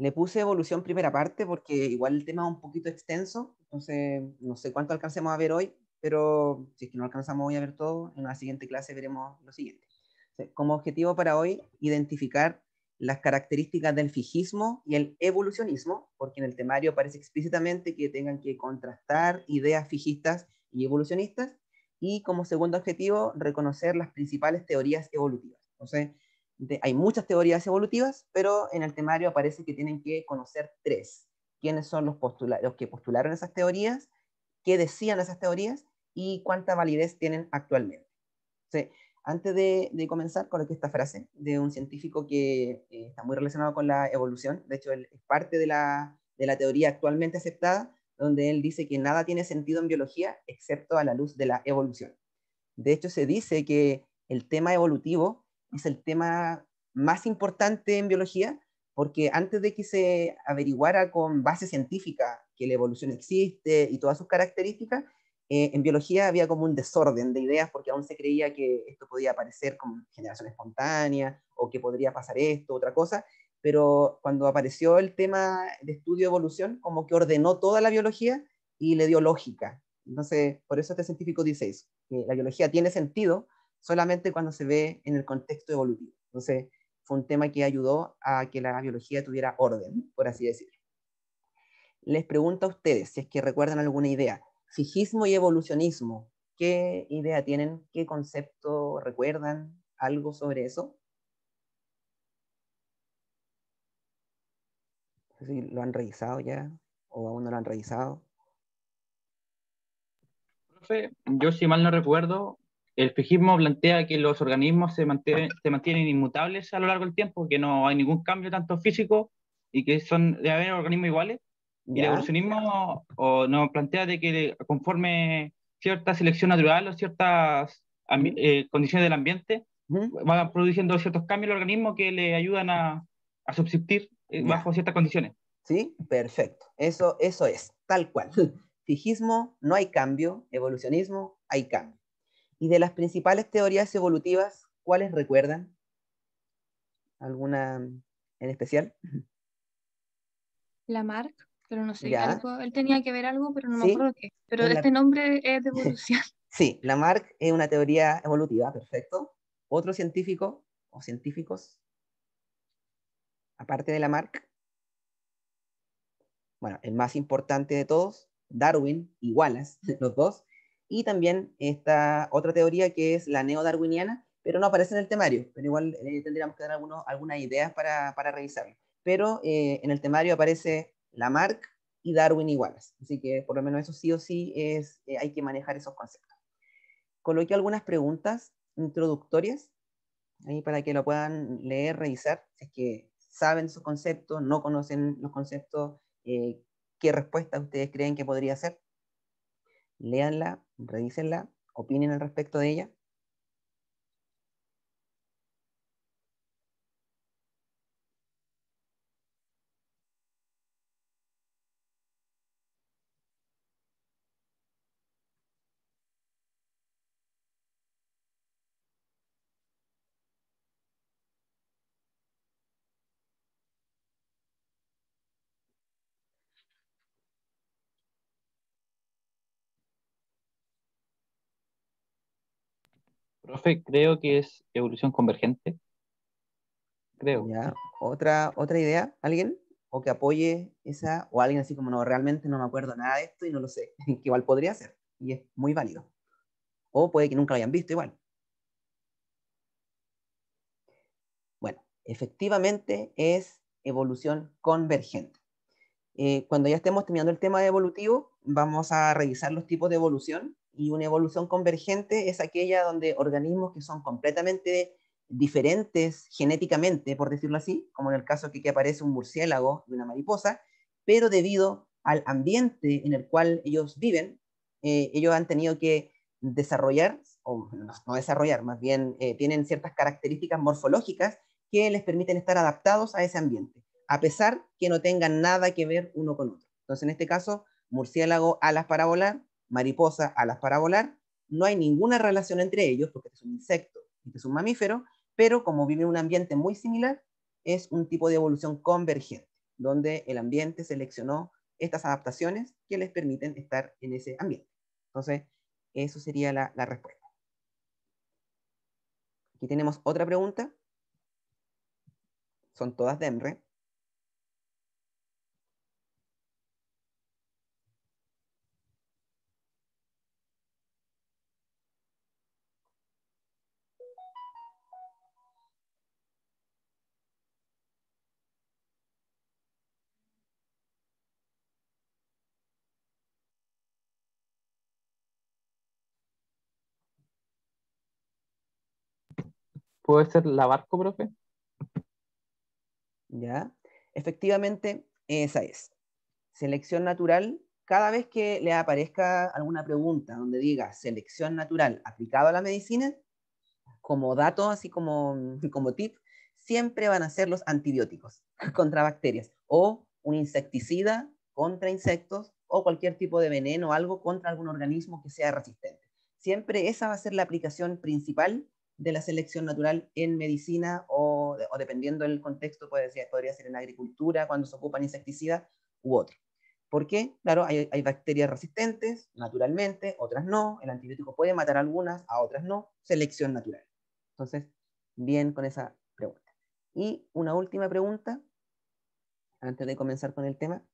Le puse evolución primera parte porque igual el tema es un poquito extenso, entonces no sé cuánto alcancemos a ver hoy, pero si es que no alcanzamos hoy a ver todo, en la siguiente clase veremos lo siguiente. Como objetivo para hoy, identificar las características del fijismo y el evolucionismo, porque en el temario aparece explícitamente que tengan que contrastar ideas fijistas y evolucionistas, y como segundo objetivo, reconocer las principales teorías evolutivas. Entonces, hay muchas teorías evolutivas, pero en el temario aparece que tienen que conocer tres. ¿Quiénes son los que postularon esas teorías? ¿Qué decían esas teorías? ¿Y cuánta validez tienen actualmente? Sí. Antes de comenzar, coloqué esta frase de un científico que está muy relacionado con la evolución. De hecho, él es parte de la teoría actualmente aceptada, donde él dice que nada tiene sentido en biología excepto a la luz de la evolución. De hecho, se dice que el tema evolutivo es el tema más importante en biología, porque antes de que se averiguara con base científica que la evolución existe y todas sus características, en biología había como un desorden de ideas, porque aún se creía que esto podía aparecer como generación espontánea, o que podría pasar esto, otra cosa, pero cuando apareció el tema de estudio de evolución, como que ordenó toda la biología y le dio lógica. Entonces, por eso este científico dice eso, que la biología tiene sentido solamente cuando se ve en el contexto evolutivo. Entonces, fue un tema que ayudó a que la biología tuviera orden, por así decirlo. Les pregunto a ustedes, si es que recuerdan alguna idea, fijismo y evolucionismo, ¿qué idea tienen? ¿Qué concepto recuerdan? ¿Algo sobre eso? No sé si lo han revisado ya o aún no lo han revisado. Profe, yo si mal no recuerdo, el fijismo plantea que los organismos se mantienen inmutables a lo largo del tiempo, que no hay ningún cambio tanto físico y que son de haber organismos iguales. Y el ¿Ya? evolucionismo nos plantea de que conforme cierta selección natural o ciertas ¿Mm? condiciones del ambiente ¿Mm? van produciendo ciertos cambios al organismo que le ayudan a subsistir Ya. bajo ciertas condiciones. ¿Sí? Perfecto. Eso es, tal cual. Fijismo, no hay cambio. Evolucionismo, hay cambio. Y de las principales teorías evolutivas, ¿cuáles recuerdan? ¿Alguna en especial? Lamarck, pero no sé, Ya, algo, él tenía que ver algo, pero no me sí, acuerdo qué. Pero es este la, nombre es de evolución. sí, Lamarck es una teoría evolutiva, perfecto. Otro científico o científicos, aparte de Lamarck, bueno, el más importante de todos, Darwin y Wallace, los dos, y también esta otra teoría que es la neodarwiniana, pero no aparece en el temario, pero igual tendríamos que dar algunas ideas para revisarlo. Pero en el temario aparece Lamarck y Darwin y Wallace, así que por lo menos eso sí o sí hay que manejar esos conceptos. Coloqué algunas preguntas introductorias ahí para que lo puedan leer, revisar, si es que saben sus conceptos, no conocen los conceptos, qué respuesta ustedes creen que podría ser. Léanla, revísenla, opinen al respecto de ella. Profe, creo que es evolución convergente, creo. ¿Ya? ¿Otra idea? ¿Alguien? O que apoye esa, o alguien así como, no, realmente no me acuerdo nada de esto y no lo sé, que igual podría ser, y es muy válido. O puede que nunca lo hayan visto igual. Bueno, efectivamente es evolución convergente. Cuando ya estemos terminando el tema evolutivo, vamos a revisar los tipos de evolución, y una evolución convergente es aquella donde organismos que son completamente diferentes genéticamente, por decirlo así, como en el caso que aquí aparece un murciélago y una mariposa, pero debido al ambiente en el cual ellos viven, ellos han tenido que desarrollar, o no desarrollar, más bien tienen ciertas características morfológicas que les permiten estar adaptados a ese ambiente, a pesar que no tengan nada que ver uno con otro. Entonces, en este caso, murciélago, alas para volar, mariposa, alas para volar, no hay ninguna relación entre ellos, porque este es un insecto y este es un mamífero, pero como viven en un ambiente muy similar, es un tipo de evolución convergente. donde el ambiente seleccionó estas adaptaciones que les permiten estar en ese ambiente. Entonces, eso sería la respuesta. Aquí tenemos otra pregunta. Son todas de EMRE. ¿Puede ser la barco, profe? ¿Ya? Efectivamente, esa es. Selección natural, cada vez que le aparezca alguna pregunta donde diga selección natural aplicado a la medicina, como dato, así como tip, siempre van a ser los antibióticos contra bacterias, o un insecticida contra insectos, o cualquier tipo de veneno o algo contra algún organismo que sea resistente. Siempre esa va a ser la aplicación principal de la selección natural en medicina, o dependiendo del contexto, podría ser en agricultura, cuando se ocupan insecticidas u otro. ¿Por qué? Claro, hay bacterias resistentes, naturalmente, otras no. El antibiótico puede matar a algunas, a otras no. Selección natural. Entonces, bien con esa pregunta. Y una última pregunta, antes de comenzar con el tema.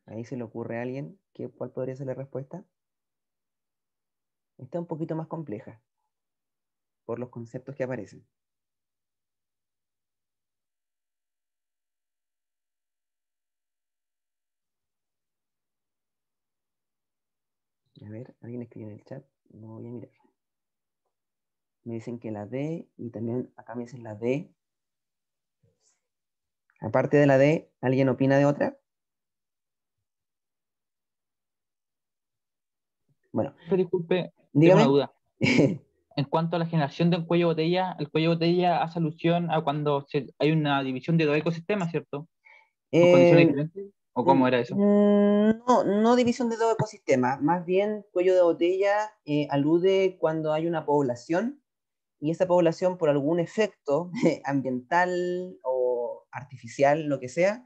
Ahí se le ocurre a alguien cuál podría ser la respuesta. Está un poquito más compleja por los conceptos que aparecen. A ver, alguien escribe en el chat. No voy a mirar. Me dicen que la D, y también acá me dicen la D. Aparte de la D, ¿alguien opina de otra? Bueno, Pero disculpe, tengo una dígame. duda. En cuanto a la generación del cuello de botella, el cuello de botella hace alusión a cuando hay una división de dos ecosistemas, ¿cierto? ¿Con condiciones Eh, diferentes? ¿O cómo era eso? No, no división de todo ecosistema, más bien cuello de botella alude cuando hay una población y esa población por algún efecto ambiental o artificial, lo que sea,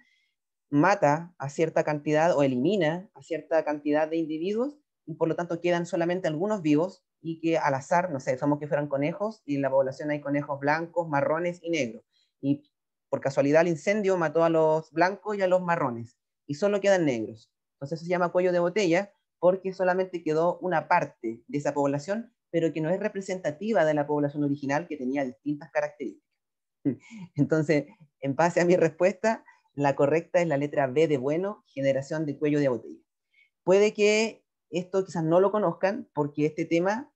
mata a cierta cantidad o elimina a cierta cantidad de individuos y por lo tanto quedan solamente algunos vivos y que al azar, no sé, somos que fueran conejos y en la población hay conejos blancos, marrones y negros. Y por casualidad el incendio mató a los blancos y a los marrones y solo quedan negros. Entonces se llama cuello de botella porque solamente quedó una parte de esa población, pero que no es representativa de la población original que tenía distintas características. Entonces, en base a mi respuesta, la correcta es la letra B de bueno, generación de cuello de botella. Puede que esto quizás no lo conozcan, porque este tema,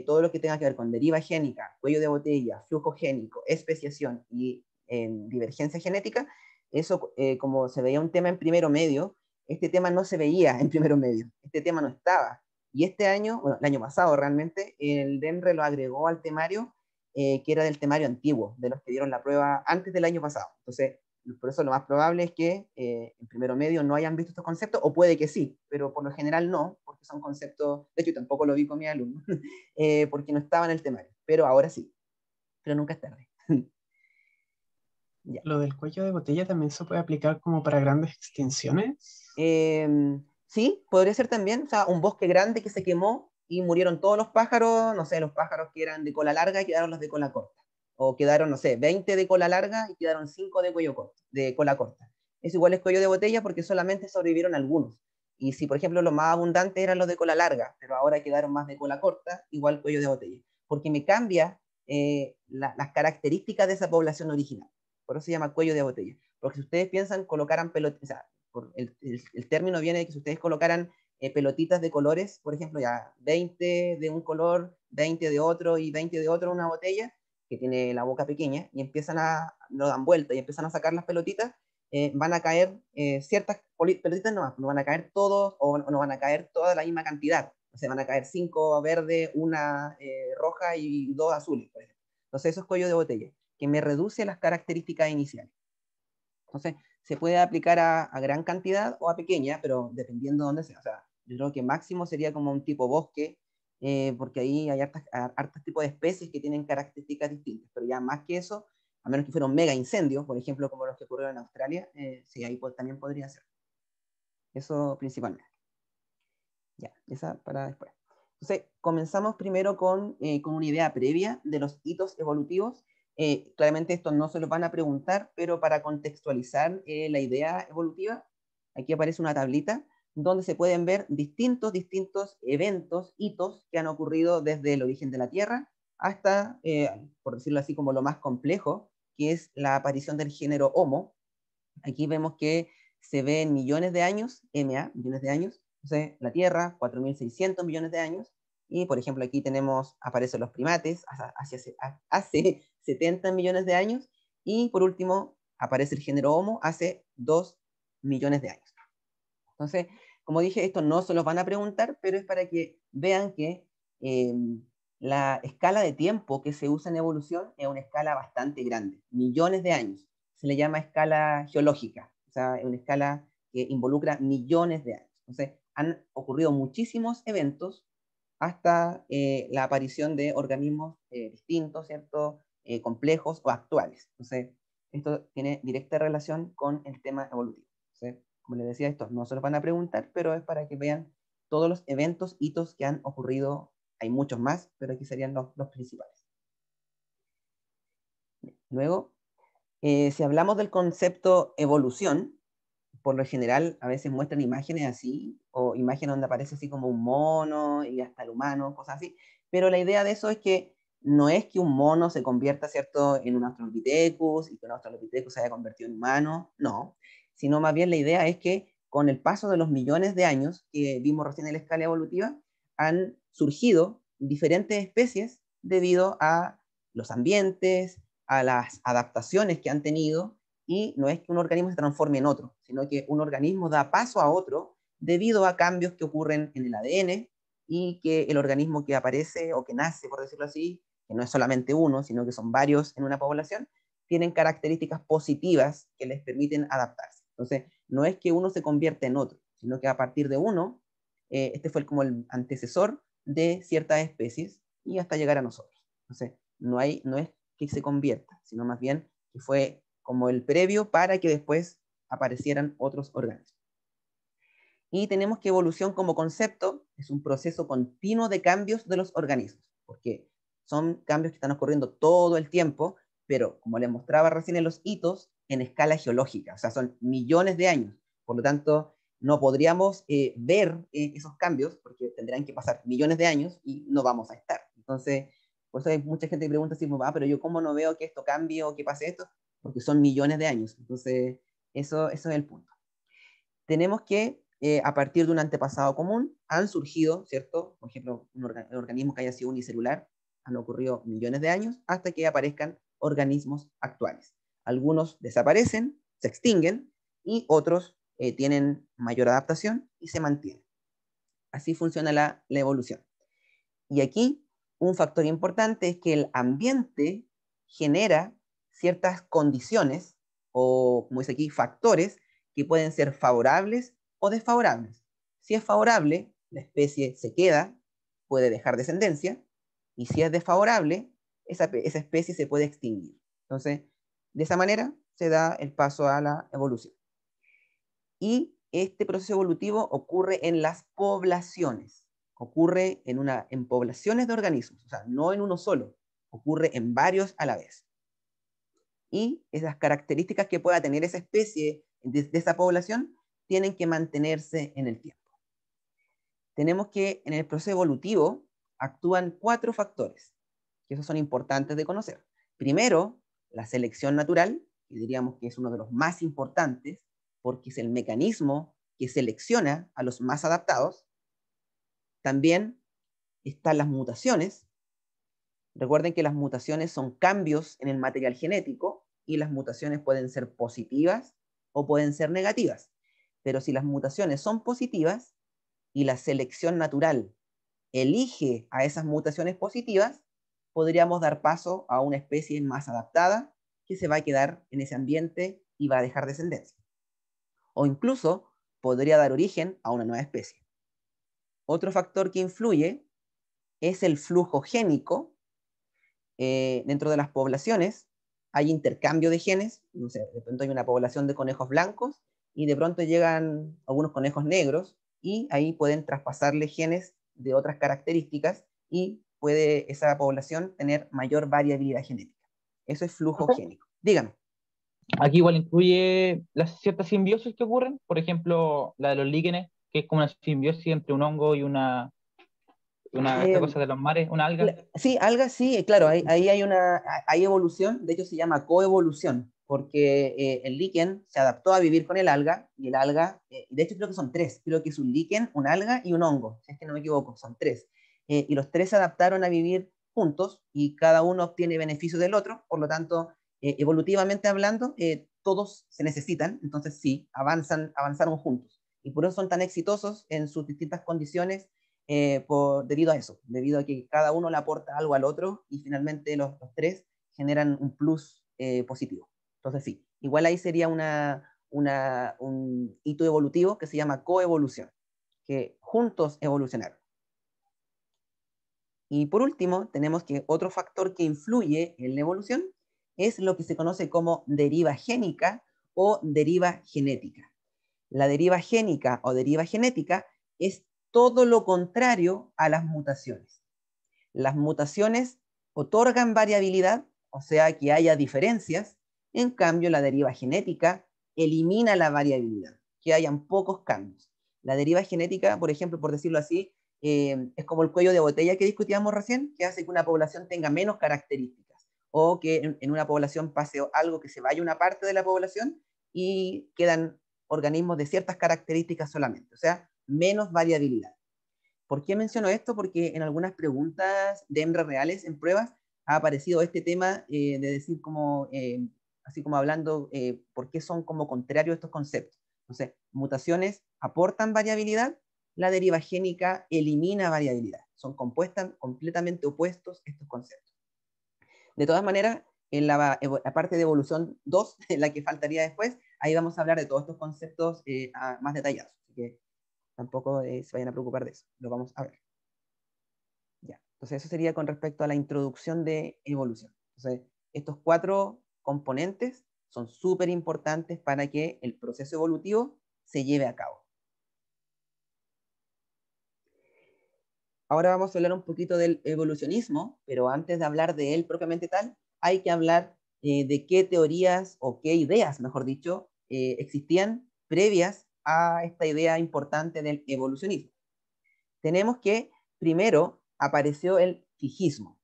todo lo que tenga que ver con deriva génica, cuello de botella, flujo génico, especiación y divergencia genética, eso como se veía un tema en primero medio, este tema no se veía en primero medio, este tema no estaba. Y este año, bueno, el año pasado realmente, el DEMRE lo agregó al temario, que era del temario antiguo, de los que dieron la prueba antes del año pasado. Entonces, por eso lo más probable es que en primero medio no hayan visto estos conceptos, o puede que sí, pero por lo general no, porque son conceptos, de hecho tampoco lo vi con mi alumno, porque no estaba en el temario, pero ahora sí, pero nunca es tarde. Ya. Lo del cuello de botella también se puede aplicar como para grandes extinciones. Sí, podría ser también, o sea, un bosque grande que se quemó y murieron todos los pájaros, no sé, los pájaros que eran de cola larga y quedaron los de cola corta. O quedaron, no sé, 20 de cola larga y quedaron 5 de cuello corto, de cola corta. Es igual es cuello de botella porque solamente sobrevivieron algunos. Y si, por ejemplo, los más abundantes eran los de cola larga, pero ahora quedaron más de cola corta, igual cuello de botella. Porque me cambia las características de esa población original. Por eso se llama cuello de botella. Porque si ustedes piensan, colocaran pelotitas, o sea, el término viene de que si ustedes colocaran pelotitas de colores, por ejemplo, ya 20 de un color, 20 de otro y 20 de otro en una botella, que tiene la boca pequeña, y lo dan vuelta y empiezan a sacar las pelotitas, van a caer ciertas pelotitas, no van a caer todos, o no van a caer toda la misma cantidad. O sea, van a caer 5 verdes, una roja y 2 azules, por ejemplo. Entonces eso es cuello de botella, que me reduce las características iniciales. Entonces, se puede aplicar a gran cantidad o a pequeña, pero dependiendo de dónde sea. O sea, yo creo que máximo sería como un tipo bosque, porque ahí hay hartos tipos de especies que tienen características distintas. Pero ya más que eso, a menos que fuera un mega incendio, por ejemplo, como los que ocurrieron en Australia, sí, ahí también podría ser. Eso principalmente. Ya, esa para después. Entonces, comenzamos primero con una idea previa de los hitos evolutivos. Claramente esto no se lo van a preguntar, pero para contextualizar la idea evolutiva, aquí aparece una tablita donde se pueden ver distintos eventos, hitos que han ocurrido desde el origen de la Tierra hasta, por decirlo así, como lo más complejo, que es la aparición del género Homo. Aquí vemos que se ve en millones de años, MA, millones de años. Entonces, la Tierra, 4.600 millones de años. Y, por ejemplo, aquí aparecen los primates hace 70 millones de años. Y, por último, aparece el género Homo hace 2 millones de años. Entonces, como dije, esto no se los van a preguntar, pero es para que vean que la escala de tiempo que se usa en evolución es una escala bastante grande, millones de años. Se le llama escala geológica, o sea, es una escala que involucra millones de años. Entonces, han ocurrido muchísimos eventos hasta la aparición de organismos distintos, ¿cierto? Complejos o actuales. Entonces, esto tiene directa relación con el tema evolutivo. Entonces, como les decía, estos no se los van a preguntar, pero es para que vean todos los eventos, hitos que han ocurrido. Hay muchos más, pero aquí serían los principales. Luego, si hablamos del concepto evolución, por lo general a veces muestran imágenes así, o imágenes donde aparece así como un mono y hasta el humano, cosas así, pero la idea de eso es que no es que un mono se convierta, ¿cierto?, en un Australopithecus y que un Australopithecus se haya convertido en humano, no, sino más bien la idea es que con el paso de los millones de años que vimos recién en la escala evolutiva, han surgido diferentes especies debido a los ambientes, a las adaptaciones que han tenido, y no es que un organismo se transforme en otro, sino que un organismo da paso a otro debido a cambios que ocurren en el ADN y que el organismo que aparece o que nace, por decirlo así, que no es solamente uno, sino que son varios en una población, tienen características positivas que les permiten adaptarse. Entonces, no es que uno se convierta en otro, sino que a partir de uno, este fue como el antecesor de ciertas especies y hasta llegar a nosotros. Entonces, no es que se convierta, sino más bien que fue como el previo para que después aparecieran otros organismos. Y tenemos que evolución como concepto es un proceso continuo de cambios de los organismos, porque son cambios que están ocurriendo todo el tiempo, pero como les mostraba recién en los hitos, en escala geológica, o sea, son millones de años. Por lo tanto, no podríamos ver esos cambios, porque tendrán que pasar millones de años y no vamos a estar. Entonces, por eso hay mucha gente que pregunta así, pero yo cómo no veo que esto cambie o que pase esto, porque son millones de años. Entonces, eso es el punto. Tenemos que, a partir de un antepasado común, han surgido, ¿cierto? Por ejemplo, un organismo que haya sido unicelular, han ocurrido millones de años, hasta que aparezcan organismos actuales. Algunos desaparecen, se extinguen, y otros tienen mayor adaptación y se mantienen. Así funciona la evolución. Y aquí, un factor importante es que el ambiente genera ciertas condiciones, o como dice aquí, factores, que pueden ser favorables o desfavorables. Si es favorable, la especie se queda, puede dejar descendencia, y si es desfavorable, esa especie se puede extinguir. Entonces, de esa manera se da el paso a la evolución. Y este proceso evolutivo ocurre en las poblaciones, ocurre en poblaciones de organismos, o sea, no en uno solo, ocurre en varios a la vez. Y esas características que pueda tener esa especie de esa población tienen que mantenerse en el tiempo. Tenemos que en el proceso evolutivo actúan 4 factores, que esos son importantes de conocer. Primero, la selección natural, que diríamos que es uno de los más importantes, porque es el mecanismo que selecciona a los más adaptados. También están las mutaciones. Recuerden que las mutaciones son cambios en el material genético y las mutaciones pueden ser positivas o pueden ser negativas. Pero si las mutaciones son positivas y la selección natural elige a esas mutaciones positivas, podríamos dar paso a una especie más adaptada que se va a quedar en ese ambiente y va a dejar descendencia. O incluso podría dar origen a una nueva especie. Otro factor que influye es el flujo génico. Dentro de las poblaciones hay intercambio de genes. No sé, de pronto hay una población de conejos blancos y de pronto llegan algunos conejos negros y ahí pueden traspasarle genes de otras características y puede esa población tener mayor variabilidad genética. Eso es flujo génico. Dígame. Aquí igual incluye las ciertas simbiosis que ocurren, por ejemplo, la de los líquenes, que es como una simbiosis entre un hongo y esta cosa de los mares, una alga. Sí, algas, sí, claro, ahí hay evolución, de hecho se llama coevolución, porque el líquen se adaptó a vivir con el alga, y el alga, de hecho creo que son tres, creo que es un líquen, un alga y un hongo, si es que no me equivoco, son tres, y los tres se adaptaron a vivir juntos, y cada uno obtiene beneficio del otro, por lo tanto, evolutivamente hablando, todos se necesitan, entonces sí, avanzaron juntos, y por eso son tan exitosos en sus distintas condiciones, debido a eso, debido a que cada uno le aporta algo al otro y finalmente los tres generan un plus positivo. Entonces sí, igual ahí sería un hito evolutivo que se llama coevolución, que juntos evolucionaron. Y por último, tenemos que otro factor que influye en la evolución es lo que se conoce como deriva génica o deriva genética. La deriva génica o deriva genética es todo lo contrario a las mutaciones. Las mutaciones otorgan variabilidad, o sea que haya diferencias, en cambio la deriva genética elimina la variabilidad, que hayan pocos cambios. La deriva genética, por ejemplo, por decirlo así, es como el cuello de botella que discutíamos recién, que hace que una población tenga menos características, o que en una población pase algo que se vaya una parte de la población y quedan organismos de ciertas características solamente, o sea, menos variabilidad. ¿Por qué menciono esto? Porque en algunas preguntas de hembras reales en pruebas ha aparecido este tema de decir como, así como hablando, por qué son como contrarios estos conceptos. Entonces, mutaciones aportan variabilidad, la deriva génica elimina variabilidad. Son compuestas completamente opuestos estos conceptos. De todas maneras, en la parte de evolución 2, en la que faltaría después, ahí vamos a hablar de todos estos conceptos más detallados. Así que tampoco se vayan a preocupar de eso. Lo vamos a ver. Ya. Entonces, eso sería con respecto a la introducción de evolución. Entonces, estos 4 componentes son súper importantes para que el proceso evolutivo se lleve a cabo. Ahora vamos a hablar un poquito del evolucionismo, pero antes de hablar de él propiamente tal, hay que hablar de qué teorías o qué ideas, mejor dicho, existían previas a esta idea importante del evolucionismo. Tenemos que primero apareció el fijismo.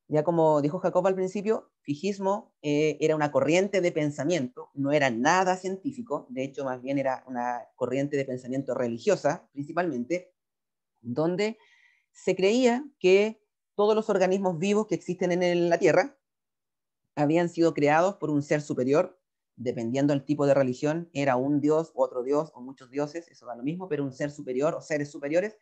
Ya como dijo Jacob al principio, fijismo era una corriente de pensamiento, no era nada científico, de hecho más bien era una corriente de pensamiento religiosa principalmente, donde se creía que todos los organismos vivos que existen en la Tierra habían sido creados por un ser superior, dependiendo del tipo de religión, era un dios, otro dios o muchos dioses, eso da lo mismo, pero un ser superior o seres superiores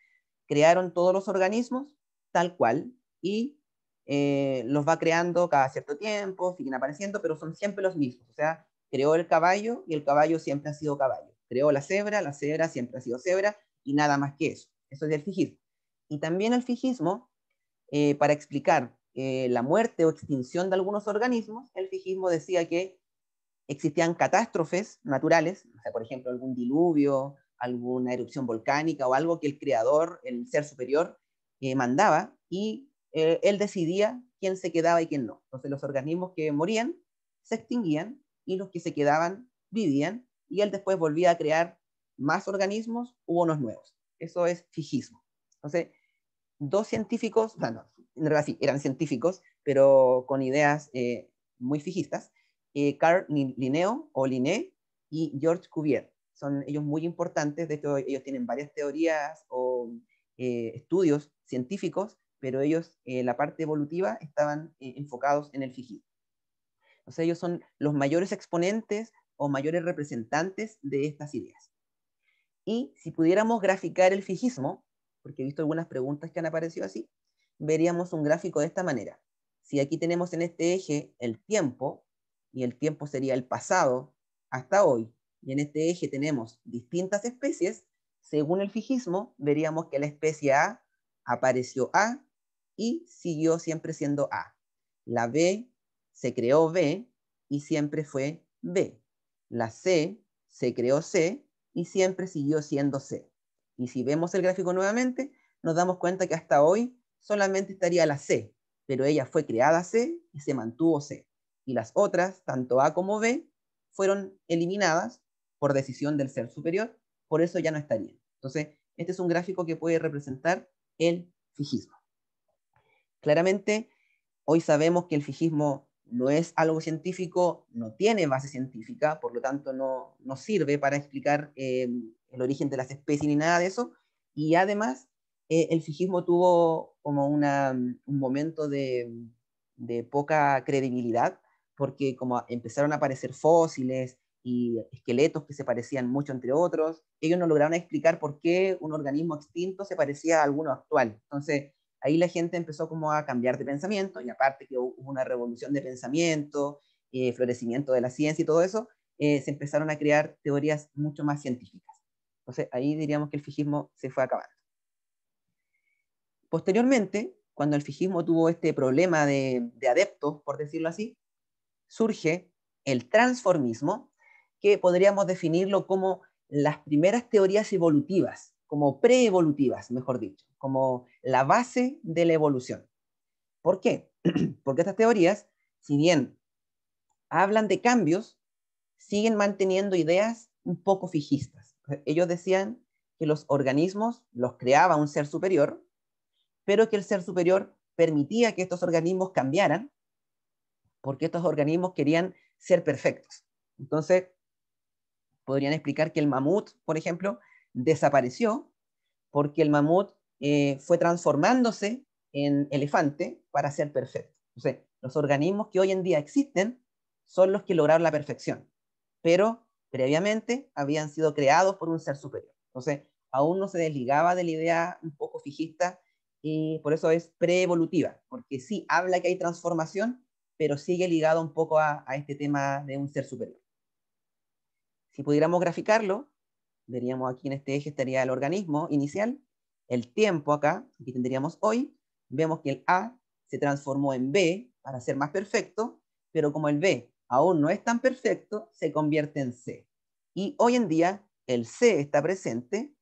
crearon todos los organismos tal cual y los va creando cada cierto tiempo, siguen apareciendo, pero son siempre los mismos. O sea, creó el caballo y el caballo siempre ha sido caballo. Creó la cebra siempre ha sido cebra y nada más que eso. Eso es el fijismo. Y también el fijismo, para explicar la muerte o extinción de algunos organismos, el fijismo decía que existían catástrofes naturales, o sea, por ejemplo, algún diluvio, alguna erupción volcánica o algo que el creador, el ser superior, mandaba y él decidía quién se quedaba y quién no. Entonces los organismos que morían se extinguían y los que se quedaban vivían y él después volvía a crear más organismos u unos nuevos. Eso es fijismo. Entonces, dos científicos, o sea, no, en realidad sí, eran científicos, pero con ideas muy fijistas, Carl Linneo o Linné y George Cuvier. Son ellos muy importantes, de hecho ellos tienen varias teorías o estudios científicos, pero ellos, la parte evolutiva, estaban enfocados en el fijismo. O sea, ellos son los mayores exponentes o mayores representantes de estas ideas. Y si pudiéramos graficar el fijismo, porque he visto algunas preguntas que han aparecido así, veríamos un gráfico de esta manera. Si aquí tenemos en este eje el tiempo, y el tiempo sería el pasado hasta hoy, y en este eje tenemos distintas especies, según el fijismo, veríamos que la especie A apareció A y siguió siempre siendo A. La B se creó B y siempre fue B. La C se creó C y siempre siguió siendo C. Y si vemos el gráfico nuevamente, nos damos cuenta que hasta hoy solamente estaría la C, pero ella fue creada C y se mantuvo C. Y las otras, tanto A como B, fueron eliminadas por decisión del ser superior, por eso ya no estarían. Entonces, este es un gráfico que puede representar el fijismo. Claramente, hoy sabemos que el fijismo no es algo científico, no tiene base científica, por lo tanto no sirve para explicar el origen de las especies ni nada de eso, y además el fijismo tuvo como un momento de poca credibilidad, porque como empezaron a aparecer fósiles y esqueletos que se parecían mucho entre otros, ellos no lograron explicar por qué un organismo extinto se parecía a alguno actual. Entonces, ahí la gente empezó como a cambiar de pensamiento, y aparte que hubo una revolución de pensamiento, florecimiento de la ciencia y todo eso, se empezaron a crear teorías mucho más científicas. Entonces, ahí diríamos que el fijismo se fue acabando. Posteriormente, cuando el fijismo tuvo este problema de adeptos, por decirlo así, surge el transformismo, que podríamos definirlo como las primeras teorías evolutivas, como preevolutivas, mejor dicho, como la base de la evolución. ¿Por qué? Porque estas teorías, si bien hablan de cambios, siguen manteniendo ideas un poco fijistas. Ellos decían que los organismos los creaba un ser superior, pero que el ser superior permitía que estos organismos cambiaran, porque estos organismos querían ser perfectos. Entonces, podrían explicar que el mamut, por ejemplo, desapareció porque el mamut fue transformándose en elefante para ser perfecto. Entonces, los organismos que hoy en día existen son los que lograron la perfección, pero previamente habían sido creados por un ser superior. Entonces, aún no se desligaba de la idea un poco fijista, y por eso es preevolutiva, porque sí habla que hay transformación, pero sigue ligado un poco a este tema de un ser superior. Si pudiéramos graficarlo, veríamos aquí en este eje estaría el organismo inicial, el tiempo acá, aquí tendríamos hoy, vemos que el A se transformó en B para ser más perfecto, pero como el B aún no es tan perfecto, se convierte en C. Y hoy en día el C está presente,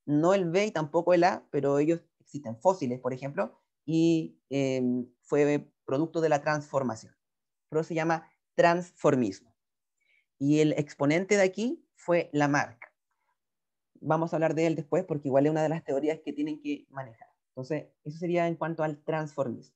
no el B y tampoco el A, pero ellos existen fósiles, por ejemplo, y fue producto de la transformación. Pero se llama transformismo. Y el exponente de aquí fue Lamarck. Vamos a hablar de él después porque igual es una de las teorías que tienen que manejar. Entonces, eso sería en cuanto al transformismo.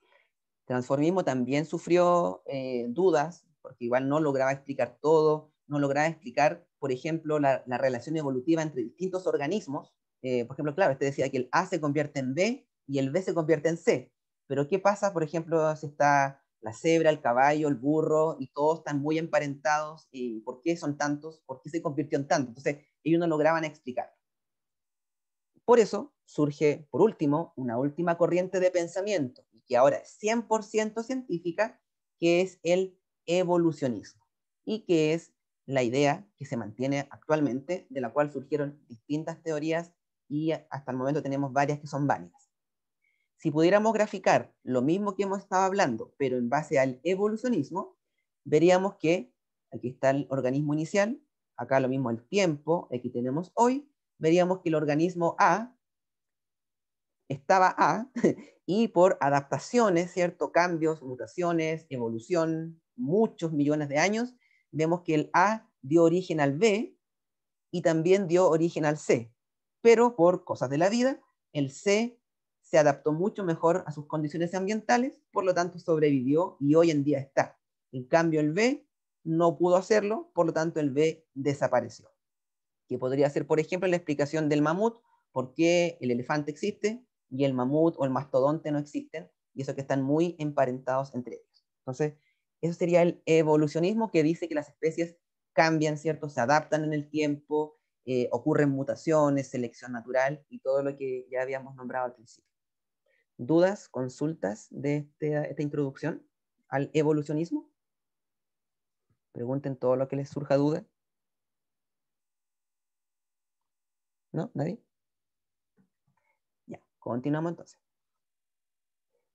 El transformismo también sufrió dudas, porque igual no lograba explicar todo, no lograba explicar, por ejemplo, la relación evolutiva entre distintos organismos. Por ejemplo, claro, este decía que el A se convierte en B y el B se convierte en C. Pero ¿qué pasa, por ejemplo, si está la cebra, el caballo, el burro, y todos están muy emparentados? ¿Y por qué son tantos? ¿Por qué se convirtió en tanto? Entonces, ellos no lograban explicar. Por eso surge, por último, una última corriente de pensamiento, y que ahora es 100% científica, que es el evolucionismo, y que es la idea que se mantiene actualmente, de la cual surgieron distintas teorías, y hasta el momento tenemos varias que son válidas. Si pudiéramos graficar lo mismo que hemos estado hablando, pero en base al evolucionismo, veríamos que aquí está el organismo inicial, acá lo mismo el tiempo, aquí tenemos hoy, veríamos que el organismo A estaba A, y por adaptaciones, ¿cierto? Cambios, mutaciones, evolución, muchos millones de años, vemos que el A dio origen al B y también dio origen al C. Pero por cosas de la vida, el C se adaptó mucho mejor a sus condiciones ambientales, por lo tanto sobrevivió y hoy en día está. En cambio, el B no pudo hacerlo, por lo tanto el B desapareció. Que podría ser, por ejemplo, la explicación del mamut, por qué el elefante existe y el mamut o el mastodonte no existen, y eso que están muy emparentados entre ellos. Entonces, eso sería el evolucionismo, que dice que las especies cambian, ¿cierto? Se adaptan en el tiempo, ocurren mutaciones, selección natural y todo lo que ya habíamos nombrado al principio. ¿Dudas, consultas de esta introducción al evolucionismo? Pregunten todo lo que les surja duda. ¿No? ¿Nadie? Ya, continuamos entonces.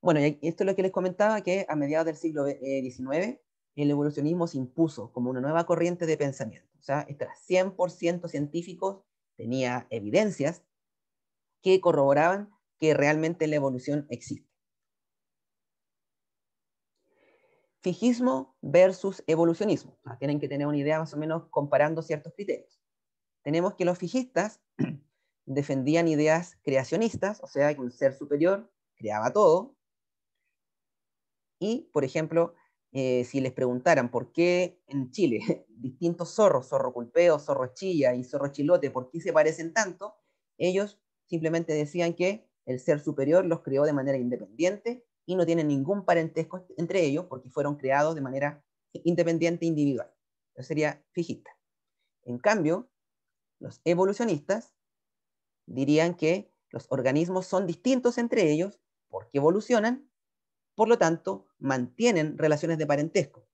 Bueno, y esto es lo que les comentaba, que a mediados del siglo XIX el evolucionismo se impuso como una nueva corriente de pensamiento. O sea, esto era 100% científico, tenía evidencias que corroboraban que realmente la evolución existe. Fijismo versus evolucionismo. O sea, tienen que tener una idea más o menos comparando ciertos criterios. Tenemos que los fijistas defendían ideas creacionistas, o sea, que un ser superior creaba todo. Y, por ejemplo, si les preguntaran por qué en Chile distintos zorros, zorro culpeo, zorro chilla y zorro chilote, por qué se parecen tanto, ellos simplemente decían que el ser superior los creó de manera independiente y no tienen ningún parentesco entre ellos porque fueron creados de manera independiente e individual. Eso sería fijista. En cambio, los evolucionistas dirían que los organismos son distintos entre ellos porque evolucionan, por lo tanto, mantienen relaciones de parentesco.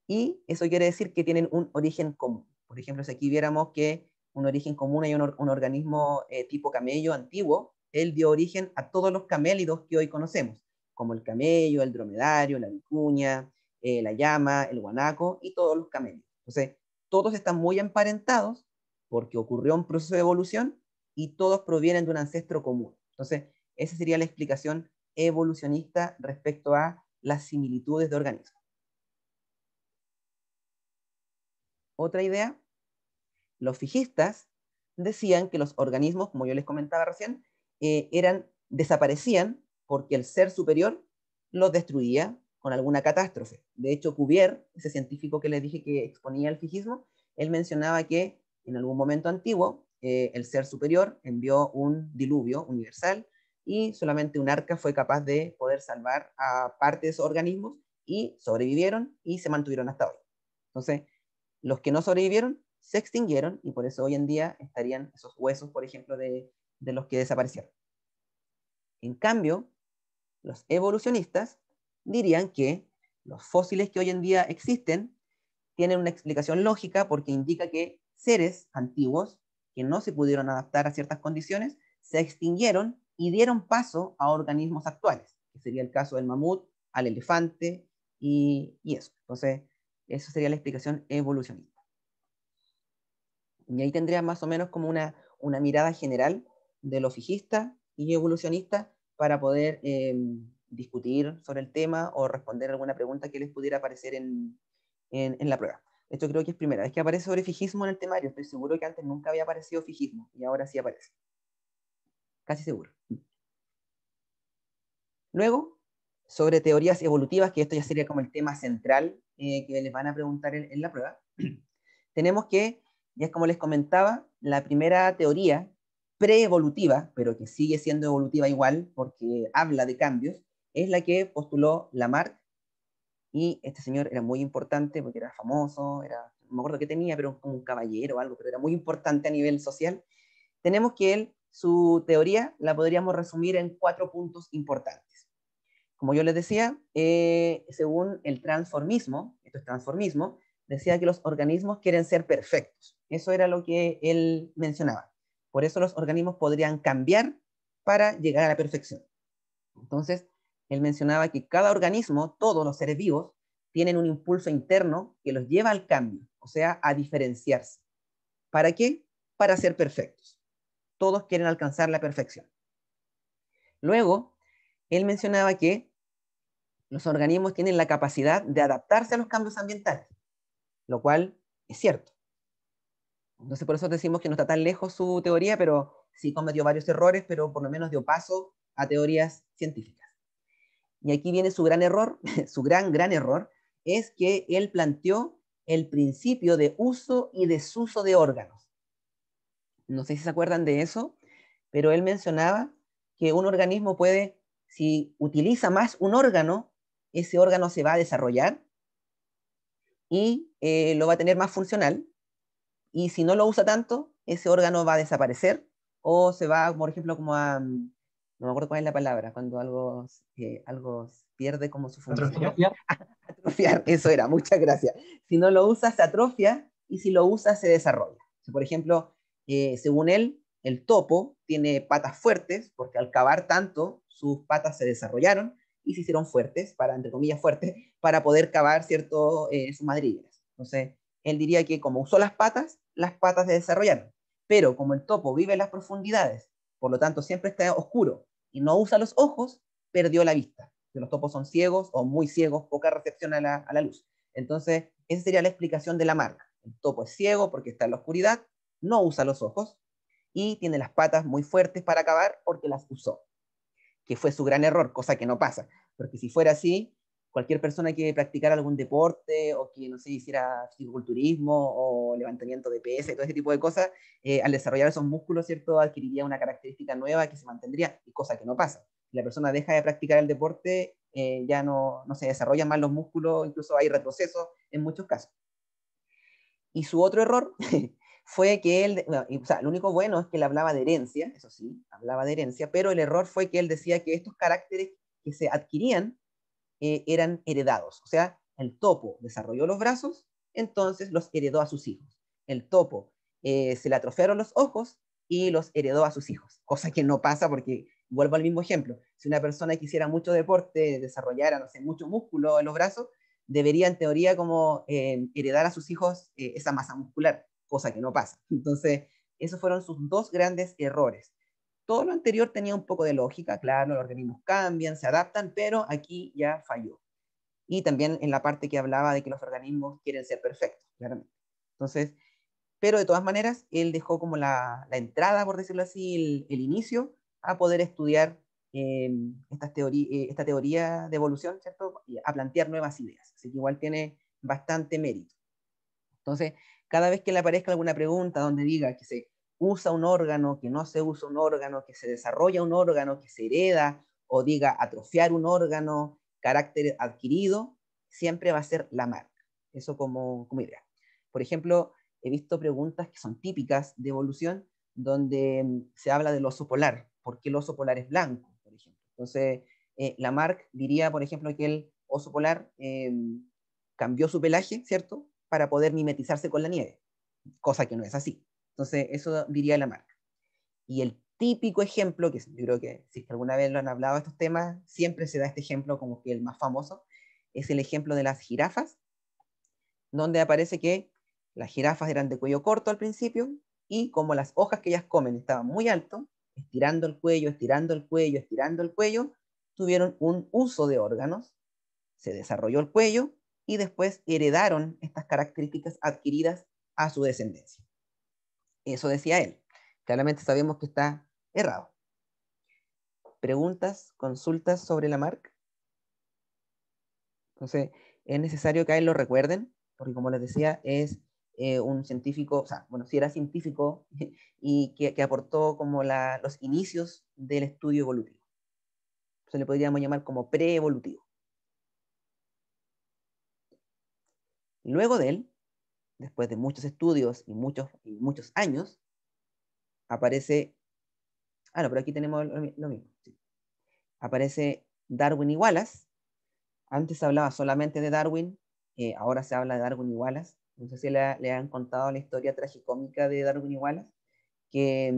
Y eso quiere decir que tienen un origen común. Por ejemplo, si aquí viéramos que un origen común hay un organismo tipo camello antiguo, él dio origen a todos los camélidos que hoy conocemos, como el camello, el dromedario, la vicuña, la llama, el guanaco y todos los camélidos. Entonces, todos están muy emparentados porque ocurrió un proceso de evolución y todos provienen de un ancestro común. Entonces, esa sería la explicación evolucionista respecto a las similitudes de organismos. Otra idea, los fijistas decían que los organismos, como yo les comentaba recién, desaparecían porque el ser superior los destruía con alguna catástrofe. De hecho, Cuvier, ese científico que les dije que exponía el fijismo, él mencionaba que en algún momento antiguo el ser superior envió un diluvio universal y solamente un arca fue capaz de poder salvar a parte de esos organismos y sobrevivieron y se mantuvieron hasta hoy. Entonces, los que no sobrevivieron se extinguieron y por eso hoy en día estarían esos huesos, por ejemplo, de los que desaparecieron. En cambio, los evolucionistas dirían que los fósiles que hoy en día existen tienen una explicación lógica porque indica que seres antiguos que no se pudieron adaptar a ciertas condiciones se extinguieron y dieron paso a organismos actuales, que sería el caso del mamut, al elefante y eso. Entonces, eso sería la explicación evolucionista. Y ahí tendría más o menos como una mirada general de lo fijista y evolucionista para poder discutir sobre el tema o responder alguna pregunta que les pudiera aparecer en la prueba. Esto creo que es primera vez que aparece sobre fijismo en el temario. Estoy seguro que antes nunca había aparecido fijismo y ahora sí aparece. Casi seguro. Luego, sobre teorías evolutivas, que esto ya sería como el tema central que les van a preguntar en la prueba. Tenemos que, ya como les comentaba, la primera teoría preevolutiva, pero que sigue siendo evolutiva igual porque habla de cambios, es la que postuló Lamarck, y este señor era muy importante porque era famoso, no me acuerdo qué tenía, pero como un caballero o algo, pero era muy importante a nivel social. Tenemos que su teoría la podríamos resumir en 4 puntos importantes. Como yo les decía, según el transformismo, esto es transformismo, decía que los organismos quieren ser perfectos. Eso era lo que él mencionaba. Por eso los organismos podrían cambiar para llegar a la perfección. Entonces, él mencionaba que cada organismo, todos los seres vivos, tienen un impulso interno que los lleva al cambio, o sea, a diferenciarse. ¿Para qué? Para ser perfectos. Todos quieren alcanzar la perfección. Luego, él mencionaba que los organismos tienen la capacidad de adaptarse a los cambios ambientales, lo cual es cierto. Entonces, por eso decimos que no está tan lejos su teoría, pero sí cometió varios errores, pero por lo menos dio paso a teorías científicas. Y aquí viene su gran error, su gran error, es que él planteó el principio de uso y desuso de órganos. No sé si se acuerdan de eso, pero él mencionaba que un organismo puede, si utiliza más un órgano, ese órgano se va a desarrollar y lo va a tener más funcional, y si no lo usa tanto, ese órgano va a desaparecer o se va, por ejemplo, como a, no me acuerdo cuál es la palabra, cuando algo pierde como su función. Atrofiar. Atrofiar, eso era, muchas gracias. Si no lo usa, se atrofia, y si lo usa, se desarrolla. Por ejemplo, según él, el topo tiene patas fuertes, porque al cavar tanto, sus patas se desarrollaron y se hicieron fuertes, para, entre comillas, fuertes, para poder cavar, ¿cierto?, sus madrigueras. Entonces, él diría que como usó las patas se desarrollaron. Pero como el topo vive en las profundidades, por lo tanto siempre está oscuro, y no usa los ojos, perdió la vista. Que los topos son ciegos o muy ciegos, poca recepción a la luz. Entonces, esa sería la explicación de la marca. El topo es ciego porque está en la oscuridad, no usa los ojos, y tiene las patas muy fuertes para cavar porque las usó. Que fue su gran error, cosa que no pasa. Porque si fuera así, cualquier persona que practicara algún deporte o que, no sé, hiciera fisiculturismo o levantamiento de peso y todo ese tipo de cosas, al desarrollar esos músculos, ¿cierto?, adquiriría una característica nueva que se mantendría, y cosa que no pasa. Si la persona deja de practicar el deporte, ya no se desarrollan más los músculos, incluso hay retrocesos en muchos casos. Y su otro error fue que él, o sea, lo único bueno es que él hablaba de herencia, eso sí, hablaba de herencia, pero el error fue que él decía que estos caracteres que se adquirían eran heredados. O sea, el topo desarrolló los brazos, entonces los heredó a sus hijos. El topo se le atrofiaron los ojos y los heredó a sus hijos, cosa que no pasa porque, vuelvo al mismo ejemplo, si una persona que hiciera mucho deporte, desarrollara, no sé, mucho músculo en los brazos, debería en teoría como heredar a sus hijos esa masa muscular, cosa que no pasa. Entonces, esos fueron sus dos grandes errores. Todo lo anterior tenía un poco de lógica, claro, los organismos cambian, se adaptan, pero aquí ya falló. Y también en la parte que hablaba de que los organismos quieren ser perfectos, claramente. Entonces, pero de todas maneras, él dejó como la entrada, por decirlo así, el inicio, a poder estudiar esta teoría de evolución, ¿cierto? Y a plantear nuevas ideas. Así que igual tiene bastante mérito. Entonces, cada vez que le aparezca alguna pregunta donde diga que se usa un órgano, que no se usa un órgano, que se desarrolla un órgano, que se hereda, o diga atrofiar un órgano, carácter adquirido, siempre va a ser la marca. Eso como idea. Por ejemplo, he visto preguntas que son típicas de evolución, donde se habla del oso polar. ¿Por qué el oso polar es blanco, por ejemplo? Entonces, Lamarck diría, por ejemplo, que el oso polar cambió su pelaje, ¿cierto?, para poder mimetizarse con la nieve, cosa que no es así. Entonces, eso diría Lamarck. Y el típico ejemplo, que yo creo que si alguna vez lo han hablado de estos temas, siempre se da este ejemplo como que el más famoso, es el ejemplo de las jirafas, donde aparece que las jirafas eran de cuello corto al principio, y como las hojas que ellas comen estaban muy alto, estirando el cuello, estirando el cuello, estirando el cuello, tuvieron un uso de órganos, se desarrolló el cuello, y después heredaron estas características adquiridas a su descendencia. Eso decía él. Claramente sabemos que está errado. ¿Preguntas, consultas sobre Lamarck? Entonces, es necesario que a él lo recuerden, porque como les decía, es un científico, o sea, bueno, sí era científico y que aportó como los inicios del estudio evolutivo. Se le podríamos llamar como preevolutivo. Luego de él, después de muchos estudios y muchos años, aparece, no, pero aquí tenemos lo mismo. Sí. Aparece Darwin y Wallace. Antes se hablaba solamente de Darwin, ahora se habla de Darwin y Wallace. No sé si le han contado la historia tragicómica de Darwin y Wallace, que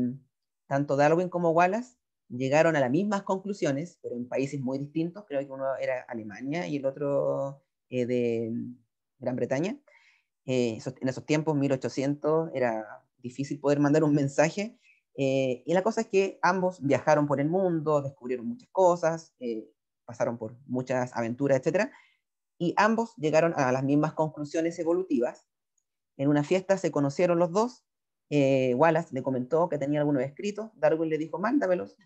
tanto Darwin como Wallace llegaron a las mismas conclusiones, pero en países muy distintos. Creo que uno era Alemania y el otro de Gran Bretaña. En esos tiempos, 1800, era difícil poder mandar un mensaje, y la cosa es que ambos viajaron por el mundo, descubrieron muchas cosas, pasaron por muchas aventuras, etc. Y ambos llegaron a las mismas conclusiones evolutivas. En una fiesta se conocieron los dos, Wallace le comentó que tenía algunos escritos, Darwin le dijo, mándamelos,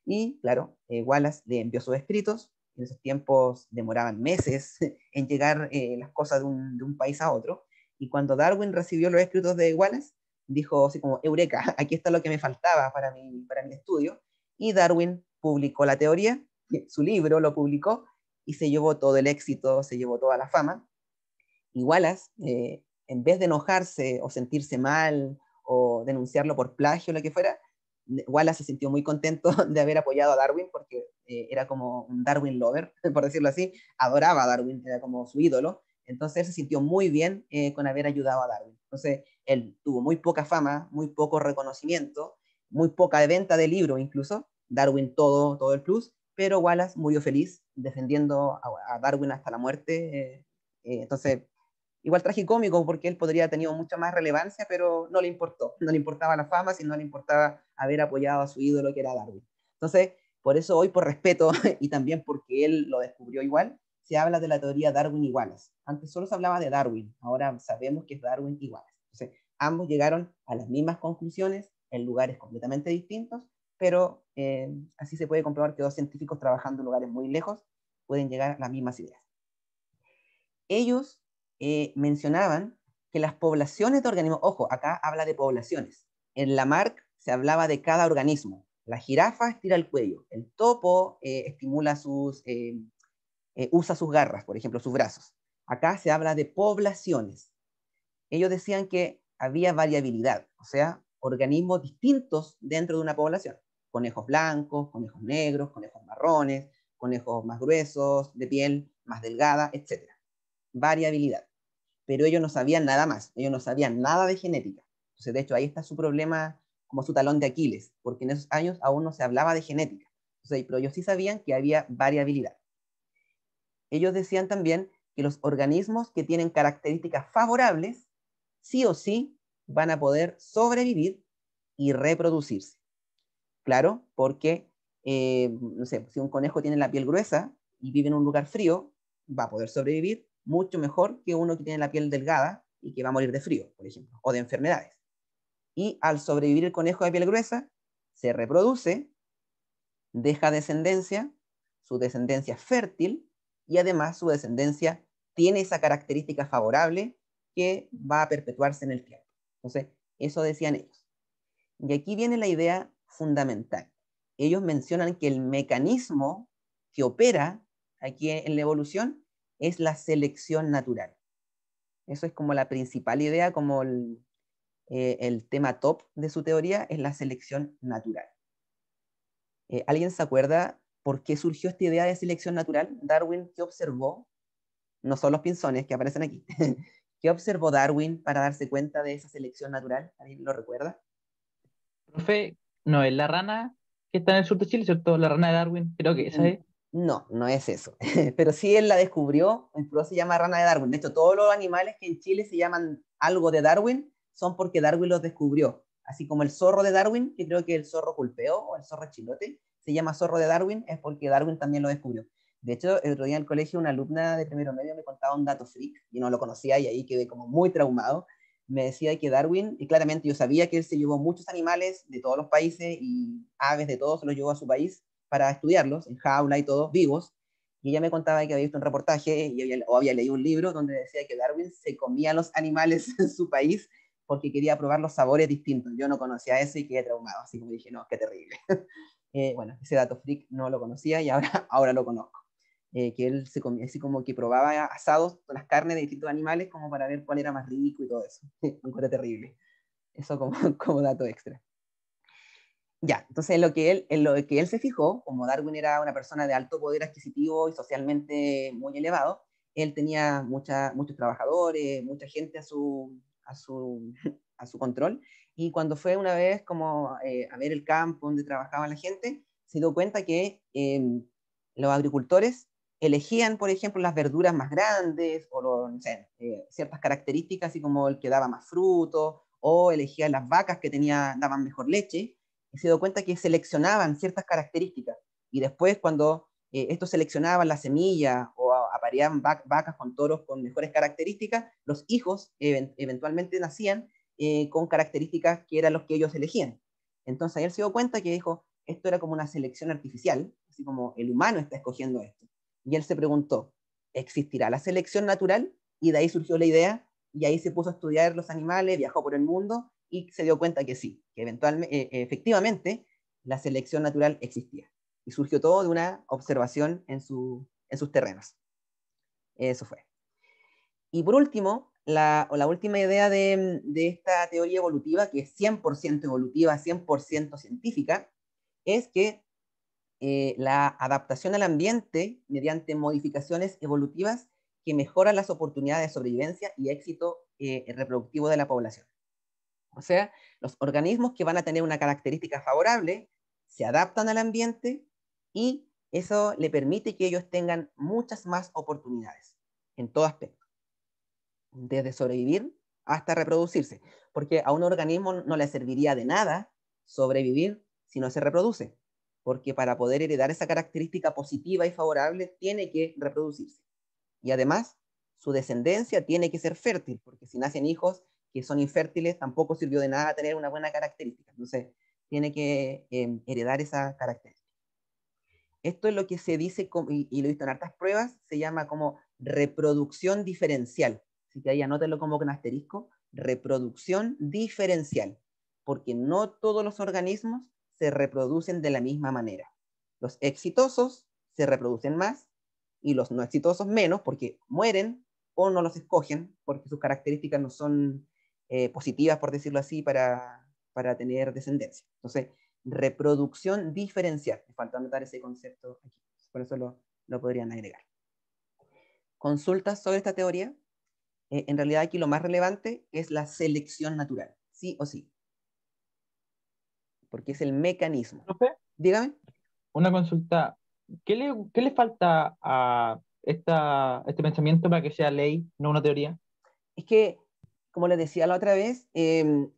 y claro, Wallace le envió sus escritos. En esos tiempos demoraban meses en llegar las cosas de un país a otro, Y cuando Darwin recibió los escritos de Wallace, dijo así como, eureka, aquí está lo que me faltaba para mi estudio. Y Darwin publicó la teoría, su libro lo publicó, y se llevó todo el éxito, se llevó toda la fama. Y Wallace, en vez de enojarse o sentirse mal o denunciarlo por plagio o lo que fuera, Wallace se sintió muy contento de haber apoyado a Darwin porque era como un Darwin lover, por decirlo así, adoraba a Darwin, era como su ídolo, entonces él se sintió muy bien con haber ayudado a Darwin. Entonces él tuvo muy poca fama, muy poco reconocimiento, muy poca venta de libros incluso, Darwin todo el plus, pero Wallace murió feliz defendiendo a Darwin hasta la muerte. Entonces igual tragicómico porque él podría haber tenido mucha más relevancia, pero no le importó, no le importaba la fama, sino le importaba haber apoyado a su ídolo que era Darwin. Entonces, por eso hoy, por respeto y también porque él lo descubrió igual, se habla de la teoría Darwin y Wallace. Antes solo se hablaba de Darwin, ahora sabemos que es Darwin y Wallace. Entonces, ambos llegaron a las mismas conclusiones en lugares completamente distintos, pero así se puede comprobar que dos científicos trabajando en lugares muy lejos pueden llegar a las mismas ideas. Ellos mencionaban que las poblaciones de organismos, ojo, acá habla de poblaciones, en Lamarck se hablaba de cada organismo, la jirafa estira el cuello, el topo usa sus garras, por ejemplo, sus brazos. Acá se habla de poblaciones. Ellos decían que había variabilidad, o sea, organismos distintos dentro de una población, conejos blancos, conejos negros, conejos marrones, conejos más gruesos, de piel más delgada, etc. Variabilidad. Pero ellos no sabían nada más, ellos no sabían nada de genética. Entonces, de hecho, ahí está su problema, como su talón de Aquiles, porque en esos años aún no se hablaba de genética. Entonces, pero ellos sí sabían que había variabilidad. Ellos decían también que los organismos que tienen características favorables, sí o sí, van a poder sobrevivir y reproducirse. Claro, porque, no sé, si un conejo tiene la piel gruesa y vive en un lugar frío, va a poder sobrevivir mucho mejor que uno que tiene la piel delgada y que va a morir de frío, por ejemplo, o de enfermedades. Y al sobrevivir el conejo de piel gruesa, se reproduce, deja descendencia, su descendencia es fértil, y además su descendencia tiene esa característica favorable que va a perpetuarse en el tiempo. Entonces, eso decían ellos. Y aquí viene la idea fundamental. Ellos mencionan que el mecanismo que opera aquí en la evolución es la selección natural. Eso es como la principal idea, como el tema top de su teoría, es la selección natural. ¿Alguien se acuerda por qué surgió esta idea de selección natural? Darwin, ¿qué observó? No son los pinzones que aparecen aquí. ¿Qué observó Darwin para darse cuenta de esa selección natural? ¿Alguien lo recuerda? Profe, no es la rana que está en el sur de Chile, ¿cierto? La rana de Darwin, creo que esa es. No, no es eso. Pero sí él la descubrió, en pro se llama rana de Darwin. De hecho, todos los animales que en Chile se llaman algo de Darwin son porque Darwin los descubrió. Así como el zorro de Darwin, que creo que el zorro pulpeo o el zorro chilote, se llama zorro de Darwin, es porque Darwin también lo descubrió. De hecho, el otro día en el colegio una alumna de primero medio me contaba un dato freak, y no lo conocía y ahí quedé como muy traumado. Me decía que Darwin, y claramente yo sabía que él se llevó muchos animales de todos los países y aves de todos, se los llevó a su país para estudiarlos, en jaula y todos, vivos, y ella me contaba que había visto un reportaje o había leído un libro donde decía que Darwin se comía los animales en su país porque quería probar los sabores distintos. Yo no conocía eso y quedé traumado, así como dije, no, qué terrible. Bueno, ese dato freak no lo conocía y ahora lo conozco. Que él se comía, así como que probaba asados con las carnes de distintos animales como para ver cuál era más rico y todo eso. Un cosa terrible. Eso como dato extra. Ya, entonces en lo que él se fijó, como Darwin era una persona de alto poder adquisitivo y socialmente muy elevado, él tenía muchos trabajadores, mucha gente a su control, y cuando fue una vez como a ver el campo donde trabajaba la gente, se dio cuenta que los agricultores elegían, por ejemplo, las verduras más grandes, o no sé, ciertas características, así como el que daba más fruto, o elegían las vacas que daban mejor leche, y se dio cuenta que seleccionaban ciertas características. Y después, cuando estos seleccionaban la semilla o apareaban vacas con toros con mejores características, los hijos eventualmente nacían con características que eran los que ellos elegían. Entonces él se dio cuenta que dijo, esto era como una selección artificial, así como el humano está escogiendo esto. Y él se preguntó, ¿existirá la selección natural? Y de ahí surgió la idea y ahí se puso a estudiar los animales, viajó por el mundo, y se dio cuenta que sí, que eventualmente, efectivamente, la selección natural existía. Y surgió todo de una observación en sus terrenos. Eso fue. Y por último, la última idea de esta teoría evolutiva, que es 100% evolutiva, 100% científica, es que la adaptación al ambiente mediante modificaciones evolutivas que mejoran las oportunidades de sobrevivencia y éxito reproductivo de la población. O sea, los organismos que van a tener una característica favorable se adaptan al ambiente y eso le permite que ellos tengan muchas más oportunidades en todo aspecto, desde sobrevivir hasta reproducirse, porque a un organismo no le serviría de nada sobrevivir si no se reproduce, porque para poder heredar esa característica positiva y favorable tiene que reproducirse. Y además, su descendencia tiene que ser fértil, porque si nacen hijos que son infértiles, tampoco sirvió de nada tener una buena característica. Entonces, tiene que heredar esa característica. Esto es lo que se dice, y lo he visto en hartas pruebas, se llama como reproducción diferencial. Así que ahí anótenlo como con asterisco, reproducción diferencial, porque no todos los organismos se reproducen de la misma manera. Los exitosos se reproducen más y los no exitosos menos, porque mueren o no los escogen, porque sus características no son positivas, por decirlo así, para tener descendencia. Entonces, reproducción diferencial. Me falta anotar ese concepto aquí, por eso lo podrían agregar. Consultas sobre esta teoría. En realidad aquí lo más relevante es la selección natural, sí o sí, porque es el mecanismo. Profe, Dígame. una consulta. ¿Qué le falta a este pensamiento para que sea ley, no una teoría? Es que, como les decía la otra vez,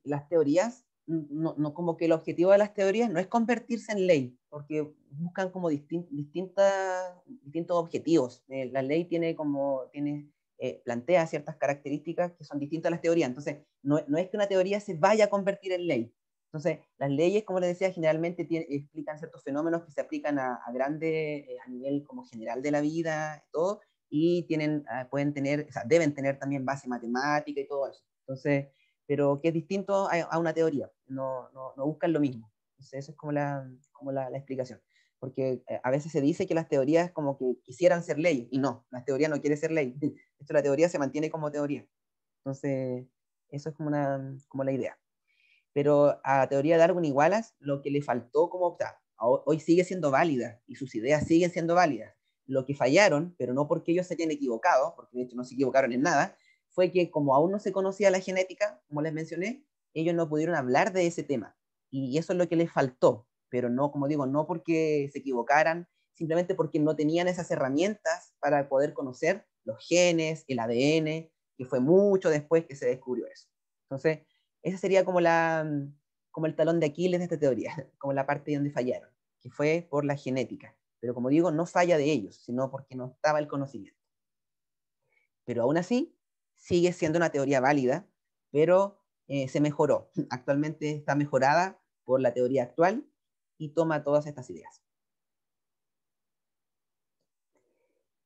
las teorías, como que el objetivo de las teorías no es convertirse en ley, porque buscan como distintos objetivos. La ley plantea ciertas características que son distintas a las teorías, entonces no es que una teoría se vaya a convertir en ley. Entonces, las leyes, como les decía, generalmente explican ciertos fenómenos que se aplican a a nivel como general de la vida, todo, y pueden tener, o sea, deben tener también base matemática y todo eso. Entonces, pero que es distinto a una teoría, no buscan lo mismo. Entonces, eso es como la explicación. Porque a veces se dice que las teorías como que quisieran ser ley, y no, la teoría no quiere ser ley. Esto, la teoría se mantiene como teoría. Entonces, eso es como la idea. Pero a la teoría de Darwin y Wallace, lo que le faltó hoy sigue siendo válida, y sus ideas siguen siendo válidas. Lo que fallaron, pero no porque ellos se hayan equivocado, porque de hecho no se equivocaron en nada, fue que como aún no se conocía la genética, como les mencioné, ellos no pudieron hablar de ese tema. Y eso es lo que les faltó, pero no, como digo, no porque se equivocaran, simplemente porque no tenían esas herramientas para poder conocer los genes, el ADN, que fue mucho después que se descubrió eso. Entonces, ese sería como el talón de Aquiles de esta teoría, como la parte donde fallaron, que fue por la genética. Pero como digo, no falla de ellos, sino porque no estaba el conocimiento. Pero aún así, sigue siendo una teoría válida, pero se mejoró. Actualmente está mejorada por la teoría actual y toma todas estas ideas.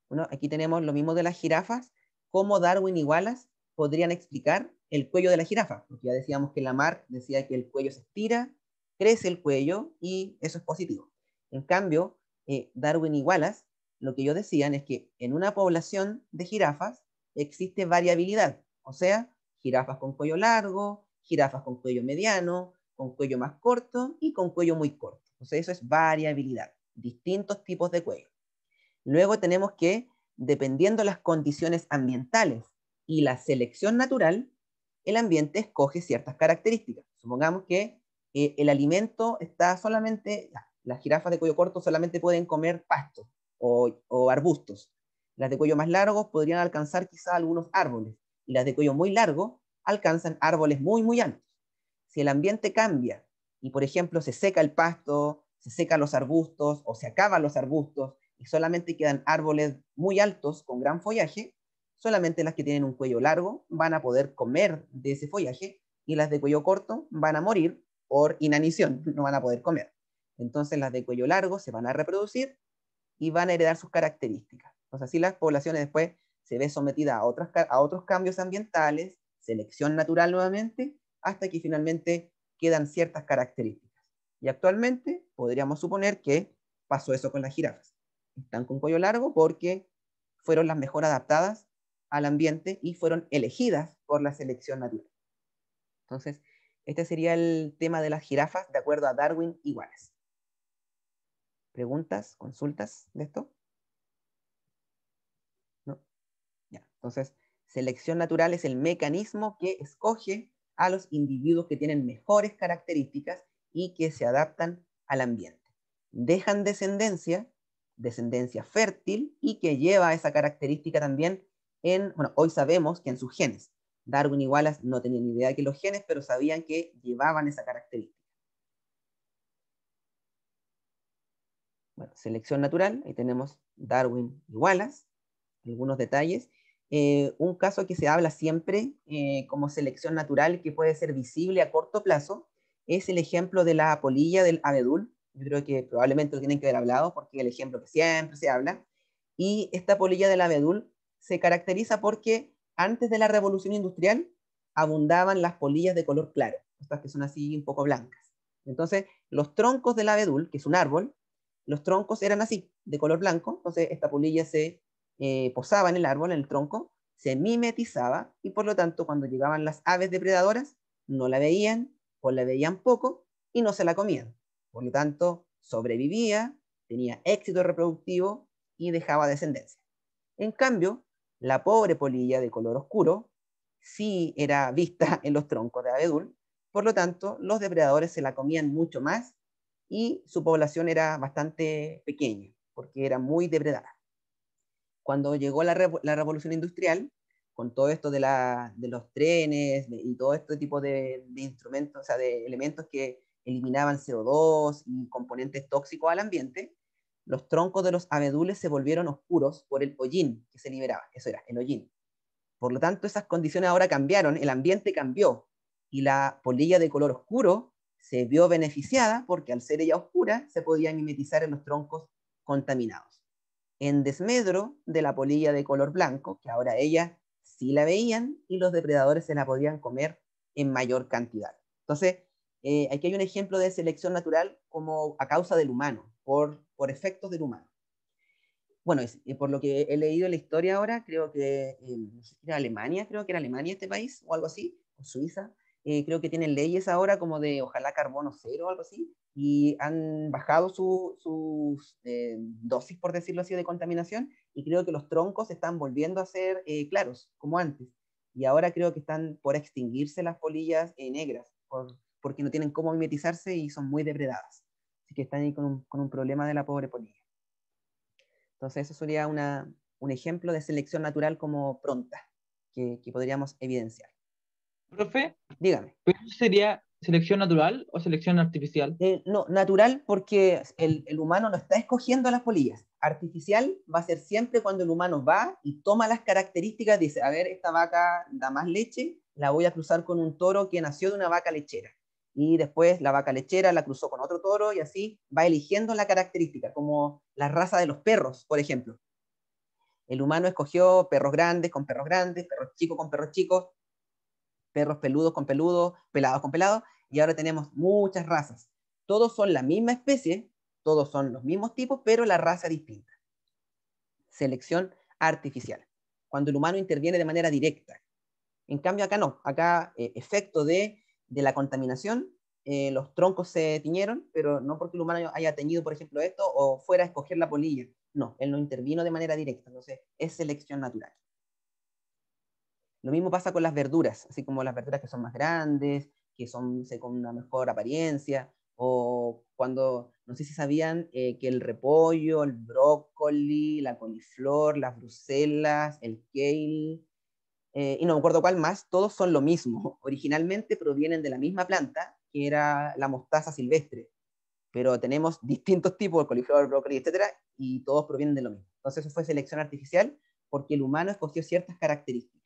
Bueno, aquí tenemos lo mismo de las jirafas, cómo Darwin y Wallace podrían explicar el cuello de la jirafa, porque ya decíamos que Lamarck decía que el cuello se estira, crece el cuello y eso es positivo. En cambio, Darwin y Wallace, lo que ellos decían es que en una población de jirafas existe variabilidad, o sea, jirafas con cuello largo, jirafas con cuello mediano, con cuello más corto y con cuello muy corto. O sea, eso es variabilidad, distintos tipos de cuello. Luego tenemos que, dependiendo de las condiciones ambientales y la selección natural, el ambiente escoge ciertas características. Supongamos que el alimento está solamente, las jirafas de cuello corto solamente pueden comer pasto o arbustos. Las de cuello más largo podrían alcanzar quizá algunos árboles, y las de cuello muy largo alcanzan árboles muy, muy altos. Si el ambiente cambia y, por ejemplo, se seca el pasto, se secan los arbustos o se acaban los arbustos y solamente quedan árboles muy altos con gran follaje, solamente las que tienen un cuello largo van a poder comer de ese follaje y las de cuello corto van a morir por inanición, no van a poder comer. Entonces las de cuello largo se van a reproducir y van a heredar sus características. Entonces así las poblaciones después se ven sometidas a otros cambios ambientales selección natural nuevamente, hasta que finalmente quedan ciertas características. Y actualmente podríamos suponer que pasó eso con las jirafas. Están con cuello largo porque fueron las mejor adaptadas al ambiente y fueron elegidas por la selección natural. Entonces, este sería el tema de las jirafas de acuerdo a Darwin y Wallace. ¿Preguntas, consultas de esto? ¿No? Ya. Entonces, selección natural es el mecanismo que escoge a los individuos que tienen mejores características y que se adaptan al ambiente. Dejan descendencia fértil y que lleva esa característica también bueno, hoy sabemos que en sus genes. Darwin y Wallace no tenían idea de que los genes, pero sabían que llevaban esa característica. Bueno, selección natural, ahí tenemos Darwin y Wallace, algunos detalles. Un caso que se habla siempre como selección natural que puede ser visible a corto plazo es el ejemplo de la polilla del abedul. Yo creo que probablemente lo tienen que haber hablado porque es el ejemplo que siempre se habla. Y esta polilla del abedul se caracteriza porque antes de la revolución industrial abundaban las polillas de color claro, estas que son así un poco blancas. Entonces, los troncos del abedul, que es un árbol, los troncos eran así, de color blanco, entonces esta polilla se posaba en el árbol, en el tronco, se mimetizaba y por lo tanto cuando llegaban las aves depredadoras no la veían o la veían poco y no se la comían. Por lo tanto, sobrevivía, tenía éxito reproductivo y dejaba descendencia. En cambio, la pobre polilla de color oscuro sí era vista en los troncos de abedul, por lo tanto, los depredadores se la comían mucho más y su población era bastante pequeña, porque era muy depredada. Cuando llegó la revolución industrial, con todo esto de los trenes y todo este tipo de instrumentos, o sea, de elementos que eliminaban CO2 y componentes tóxicos al ambiente, los troncos de los abedules se volvieron oscuros por el hollín que se liberaba, eso era, el hollín. Por lo tanto, esas condiciones ahora cambiaron, el ambiente cambió, y la polilla de color oscuro se vio beneficiada porque al ser ella oscura se podía mimetizar en los troncos contaminados. En desmedro de la polilla de color blanco, que ahora ella sí la veían y los depredadores se la podían comer en mayor cantidad. Entonces, aquí hay un ejemplo de selección natural como a causa del humano, por efectos del humano. Bueno, por lo que he leído en la historia ahora, creo que no sé si era Alemania, creo que era Alemania este país, o algo así, o Suiza, creo que tienen leyes ahora como de ojalá carbono cero o algo así, y han bajado sus dosis, por decirlo así, de contaminación, y creo que los troncos están volviendo a ser claros, como antes. Y ahora creo que están por extinguirse las polillas negras, porque no tienen cómo mimetizarse y son muy depredadas. Así que están ahí con un problema de la pobre polilla. Entonces eso sería un ejemplo de selección natural como pronta, que podríamos evidenciar. Profe, Dígame. ¿pero sería selección natural o selección artificial? No, natural porque el humano no está escogiendo las polillas. Artificial va a ser siempre cuando el humano va y toma las características, dice, a ver, esta vaca da más leche, la voy a cruzar con un toro que nació de una vaca lechera. Y después la vaca lechera la cruzó con otro toro y así va eligiendo la característica, como la raza de los perros, por ejemplo. El humano escogió perros grandes, perros chicos con perros chicos, perros peludos con peludos, pelados con pelados, y ahora tenemos muchas razas. Todos son la misma especie, todos son los mismos tipos, pero la raza distinta. Selección artificial, cuando el humano interviene de manera directa. En cambio acá no, acá efecto de la contaminación, los troncos se tiñeron, pero no porque el humano haya teñido, por ejemplo, esto, o fuera a escoger la polilla. No, él no intervino de manera directa, entonces es selección natural. Lo mismo pasa con las verduras, así como las verduras que son más grandes, que son con una mejor apariencia, o cuando, no sé si sabían que el repollo, el brócoli, la coliflor, las bruselas, el kale, y no me acuerdo cuál más, todos son lo mismo. Originalmente provienen de la misma planta, que era la mostaza silvestre, pero tenemos distintos tipos de coliflor, brócoli, etcétera, y todos provienen de lo mismo. Entonces eso fue selección artificial porque el humano escogió ciertas características.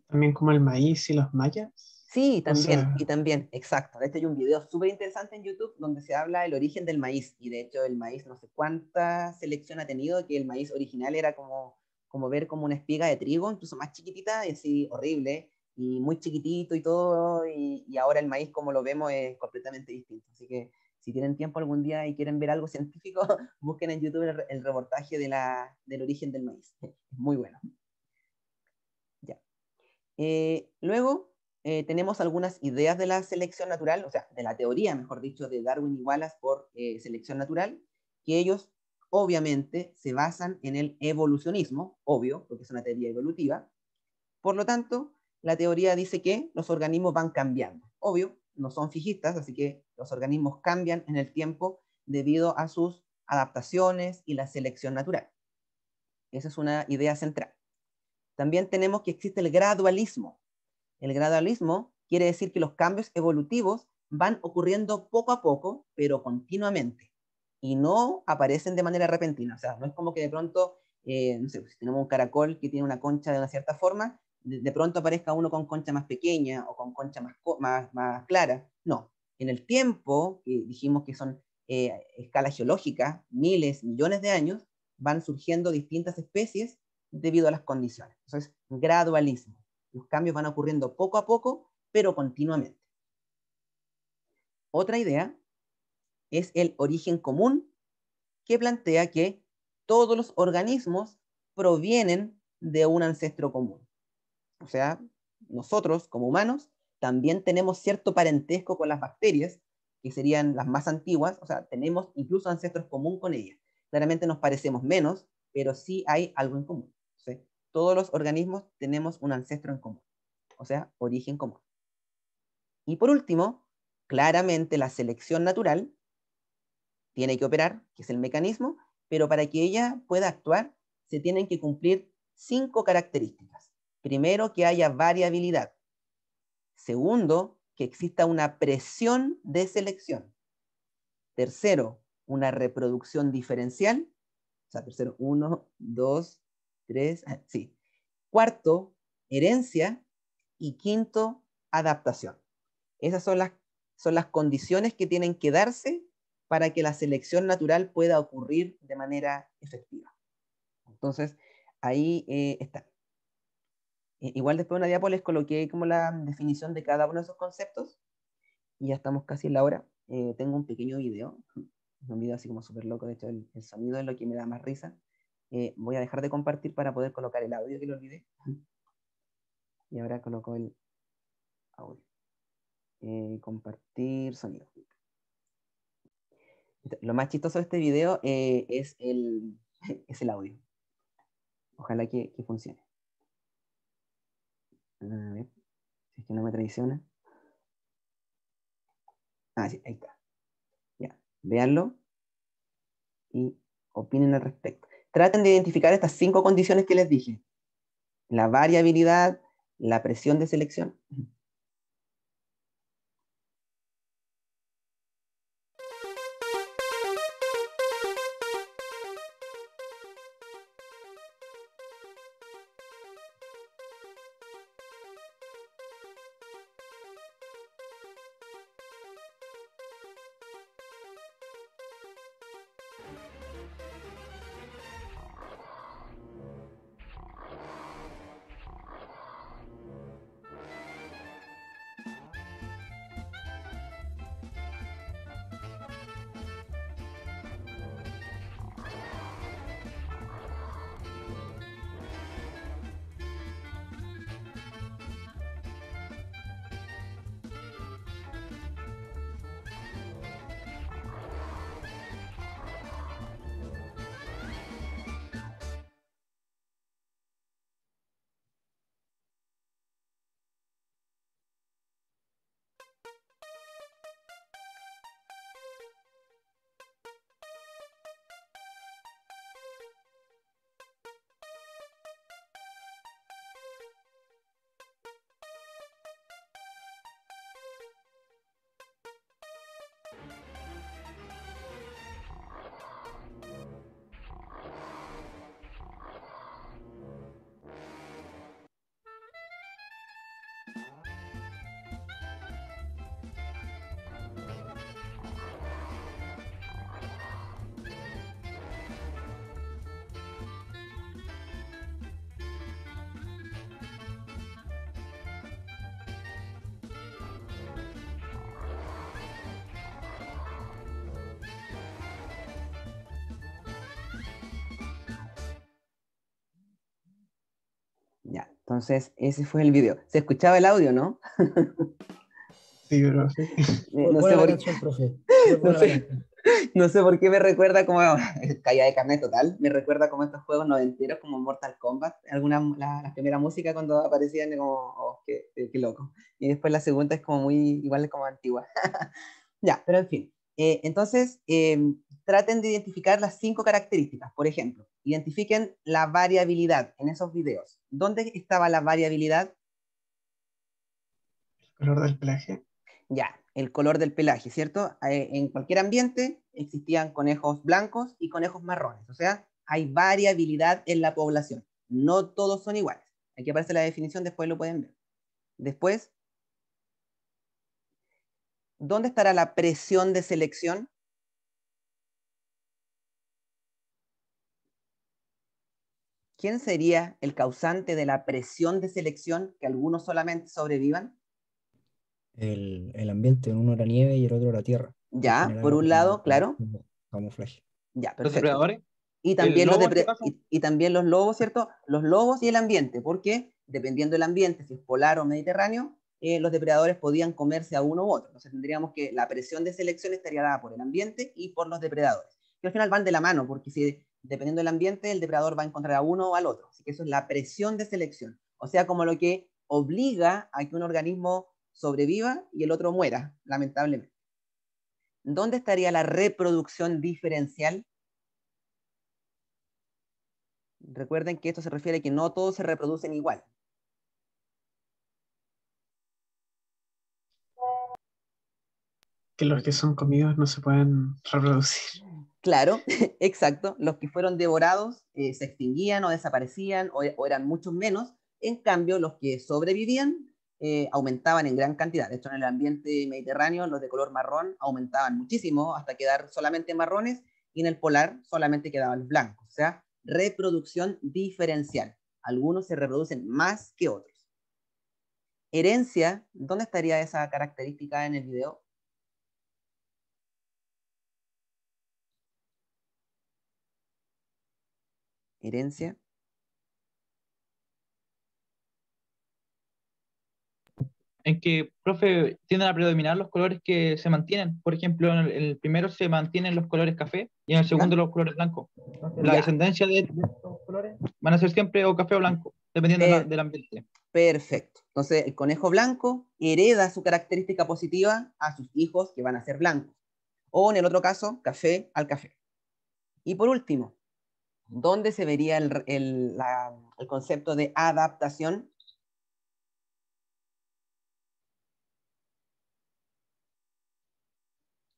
También como el maíz y los mayas. Sí, también, O sea, y también, exacto. De hecho hay un video súper interesante en YouTube donde se habla del origen del maíz, y de hecho el maíz no sé cuánta selección ha tenido, que el maíz original era como como ver como una espiga de trigo, incluso más chiquitita, y así horrible, y muy chiquitito y todo, y ahora el maíz como lo vemos es completamente distinto. Así que si tienen tiempo algún día y quieren ver algo científico, busquen en YouTube el reportaje del origen del maíz. Es muy bueno. Ya. Luego tenemos algunas ideas de la selección natural, o sea, de la teoría, mejor dicho, de Darwin y Wallace por selección natural, que ellos obviamente se basan en el evolucionismo, obvio, porque es una teoría evolutiva. Por lo tanto, la teoría dice que los organismos van cambiando. Obvio, no son fijistas, así que los organismos cambian en el tiempo debido a sus adaptaciones y la selección natural. Esa es una idea central. También tenemos que existe el gradualismo. El gradualismo quiere decir que los cambios evolutivos van ocurriendo poco a poco, pero continuamente, y no aparecen de manera repentina. O sea, no es como que de pronto, no sé, si tenemos un caracol que tiene una concha de una cierta forma, de pronto aparezca uno con concha más pequeña o con concha más clara. No, en el tiempo, que dijimos que son escalas geológicas, miles, millones de años, van surgiendo distintas especies debido a las condiciones. Entonces, gradualismo. Los cambios van ocurriendo poco a poco, pero continuamente. Otra idea es el origen común, que plantea que todos los organismos provienen de un ancestro común. O sea, nosotros como humanos también tenemos cierto parentesco con las bacterias, que serían las más antiguas, o sea, tenemos incluso ancestros comunes con ellas. Claramente nos parecemos menos, pero sí hay algo en común. ¿Sí? Todos los organismos tenemos un ancestro en común, o sea, origen común. Y por último, claramente la selección natural tiene que operar, que es el mecanismo, pero para que ella pueda actuar se tienen que cumplir 5 características. Primero, que haya variabilidad. Segundo, que exista una presión de selección. Tercero, una reproducción diferencial. O sea, tercero, 1, 2, 3, sí. Cuarto, herencia. Y quinto, adaptación. Esas son las condiciones que tienen que darse para que la selección natural pueda ocurrir de manera efectiva. Entonces, ahí está. Igual después de una diapo les coloqué como la definición de cada uno de esos conceptos y ya estamos casi en la hora. Tengo un pequeño video, un video así como súper loco, de hecho el sonido es lo que me da más risa. Voy a dejar de compartir para poder colocar el audio, que lo olvidé. Y ahora coloco el audio. Compartir sonido. Lo más chistoso de este video es el audio. Ojalá que funcione. A ver, si es que no me traiciona. Ah, sí, ahí está. Ya, véanlo y opinen al respecto. Traten de identificar estas 5 condiciones que les dije. La variabilidad, la presión de selección. Entonces, ese fue el video. ¿Se escuchaba el audio, no? Sí, profe. No sé Buena la por canción, profe. Muy no buena la sé, canción. no sé por qué me recuerda como caída de carnet total, me recuerda como estos juegos noventeros como Mortal Kombat, la primera música cuando aparecían como, oh, qué loco. Y después la segunda es como muy, igual es como antigua. Ya, pero en fin. Entonces, traten de identificar las 5 características. Por ejemplo, identifiquen la variabilidad en esos videos. ¿Dónde estaba la variabilidad? Color del pelaje. Ya, el color del pelaje, ¿cierto? En cualquier ambiente existían conejos blancos y conejos marrones. O sea, hay variabilidad en la población. No todos son iguales. Aquí aparece la definición, después lo pueden ver. Después, ¿dónde estará la presión de selección? ¿Quién sería el causante de la presión de selección que algunos solamente sobrevivan? El ambiente, uno era nieve y el otro era tierra, que Ya, por generaba un lado, claro. como camuflaje. Ya, Los perfecto. depredadores, Y el también, lobo en este caso, y también los lobos, ¿cierto? Los lobos y el ambiente, porque dependiendo del ambiente, si es polar o mediterráneo, los depredadores podían comerse a uno u otro. Entonces tendríamos que la presión de selección estaría dada por el ambiente y por los depredadores. Que al final van de la mano, porque si dependiendo del ambiente, el depredador va a encontrar a uno o al otro. Así que eso es la presión de selección. O sea, como lo que obliga a que un organismo sobreviva y el otro muera, lamentablemente. ¿Dónde estaría la reproducción diferencial? Recuerden que esto se refiere a que no todos se reproducen igual. Que los que son comidos no se pueden reproducir. Claro, exacto. Los que fueron devorados se extinguían o desaparecían o eran muchos menos. En cambio, los que sobrevivían aumentaban en gran cantidad. De hecho, en el ambiente mediterráneo, los de color marrón aumentaban muchísimo hasta quedar solamente marrones y en el polar solamente quedaban blancos. O sea, reproducción diferencial. Algunos se reproducen más que otros. Herencia, ¿dónde estaría esa característica en el video? Herencia. en que, profe, tienden a predominar los colores que se mantienen. Por ejemplo, en el primero se mantienen los colores café y en el segundo ¿Ya? los colores blancos. Entonces, la Ya. descendencia de estos colores van a ser siempre o café o blanco, dependiendo Per- del ambiente. Perfecto. Entonces, el conejo blanco hereda su característica positiva a sus hijos que van a ser blancos. O en el otro caso, café al café. Y por último, ¿dónde se vería el concepto de adaptación?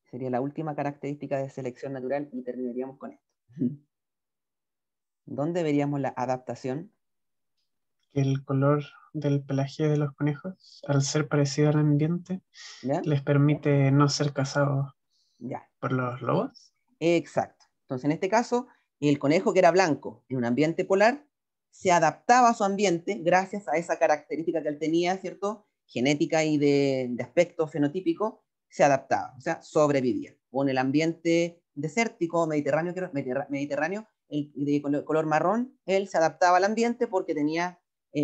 Sería la última característica de selección natural y terminaríamos con esto. ¿Dónde veríamos la adaptación? El color del pelaje de los conejos, al ser parecido al ambiente, ¿Ya? les permite no ser cazados Ya. por los lobos. Exacto. Entonces, en este caso, el conejo que era blanco en un ambiente polar se adaptaba a su ambiente gracias a esa característica que él tenía, ¿cierto? Genética y de aspecto fenotípico, se adaptaba, o sea, sobrevivía. O en el ambiente desértico, mediterráneo, el de color marrón, él se adaptaba al ambiente porque tenía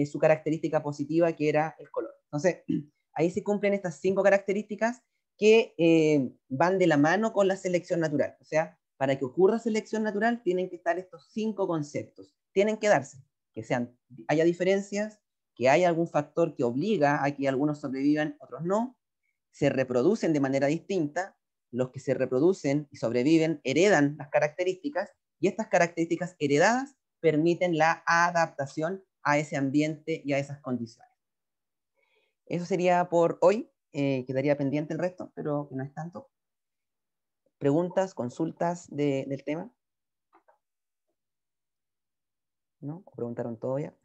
su característica positiva que era el color. Entonces, ahí se cumplen estas 5 características que van de la mano con la selección natural. O sea, para que ocurra selección natural tienen que estar estos 5 conceptos. Tienen que darse, que haya diferencias, que haya algún factor que obliga a que algunos sobrevivan, otros no, se reproducen de manera distinta, los que se reproducen y sobreviven heredan las características y estas características heredadas permiten la adaptación a ese ambiente y a esas condiciones. Eso sería por hoy. Quedaría pendiente el resto, pero no es tanto. ¿Preguntas, consultas del tema? ¿No? ¿O preguntaron todo ya?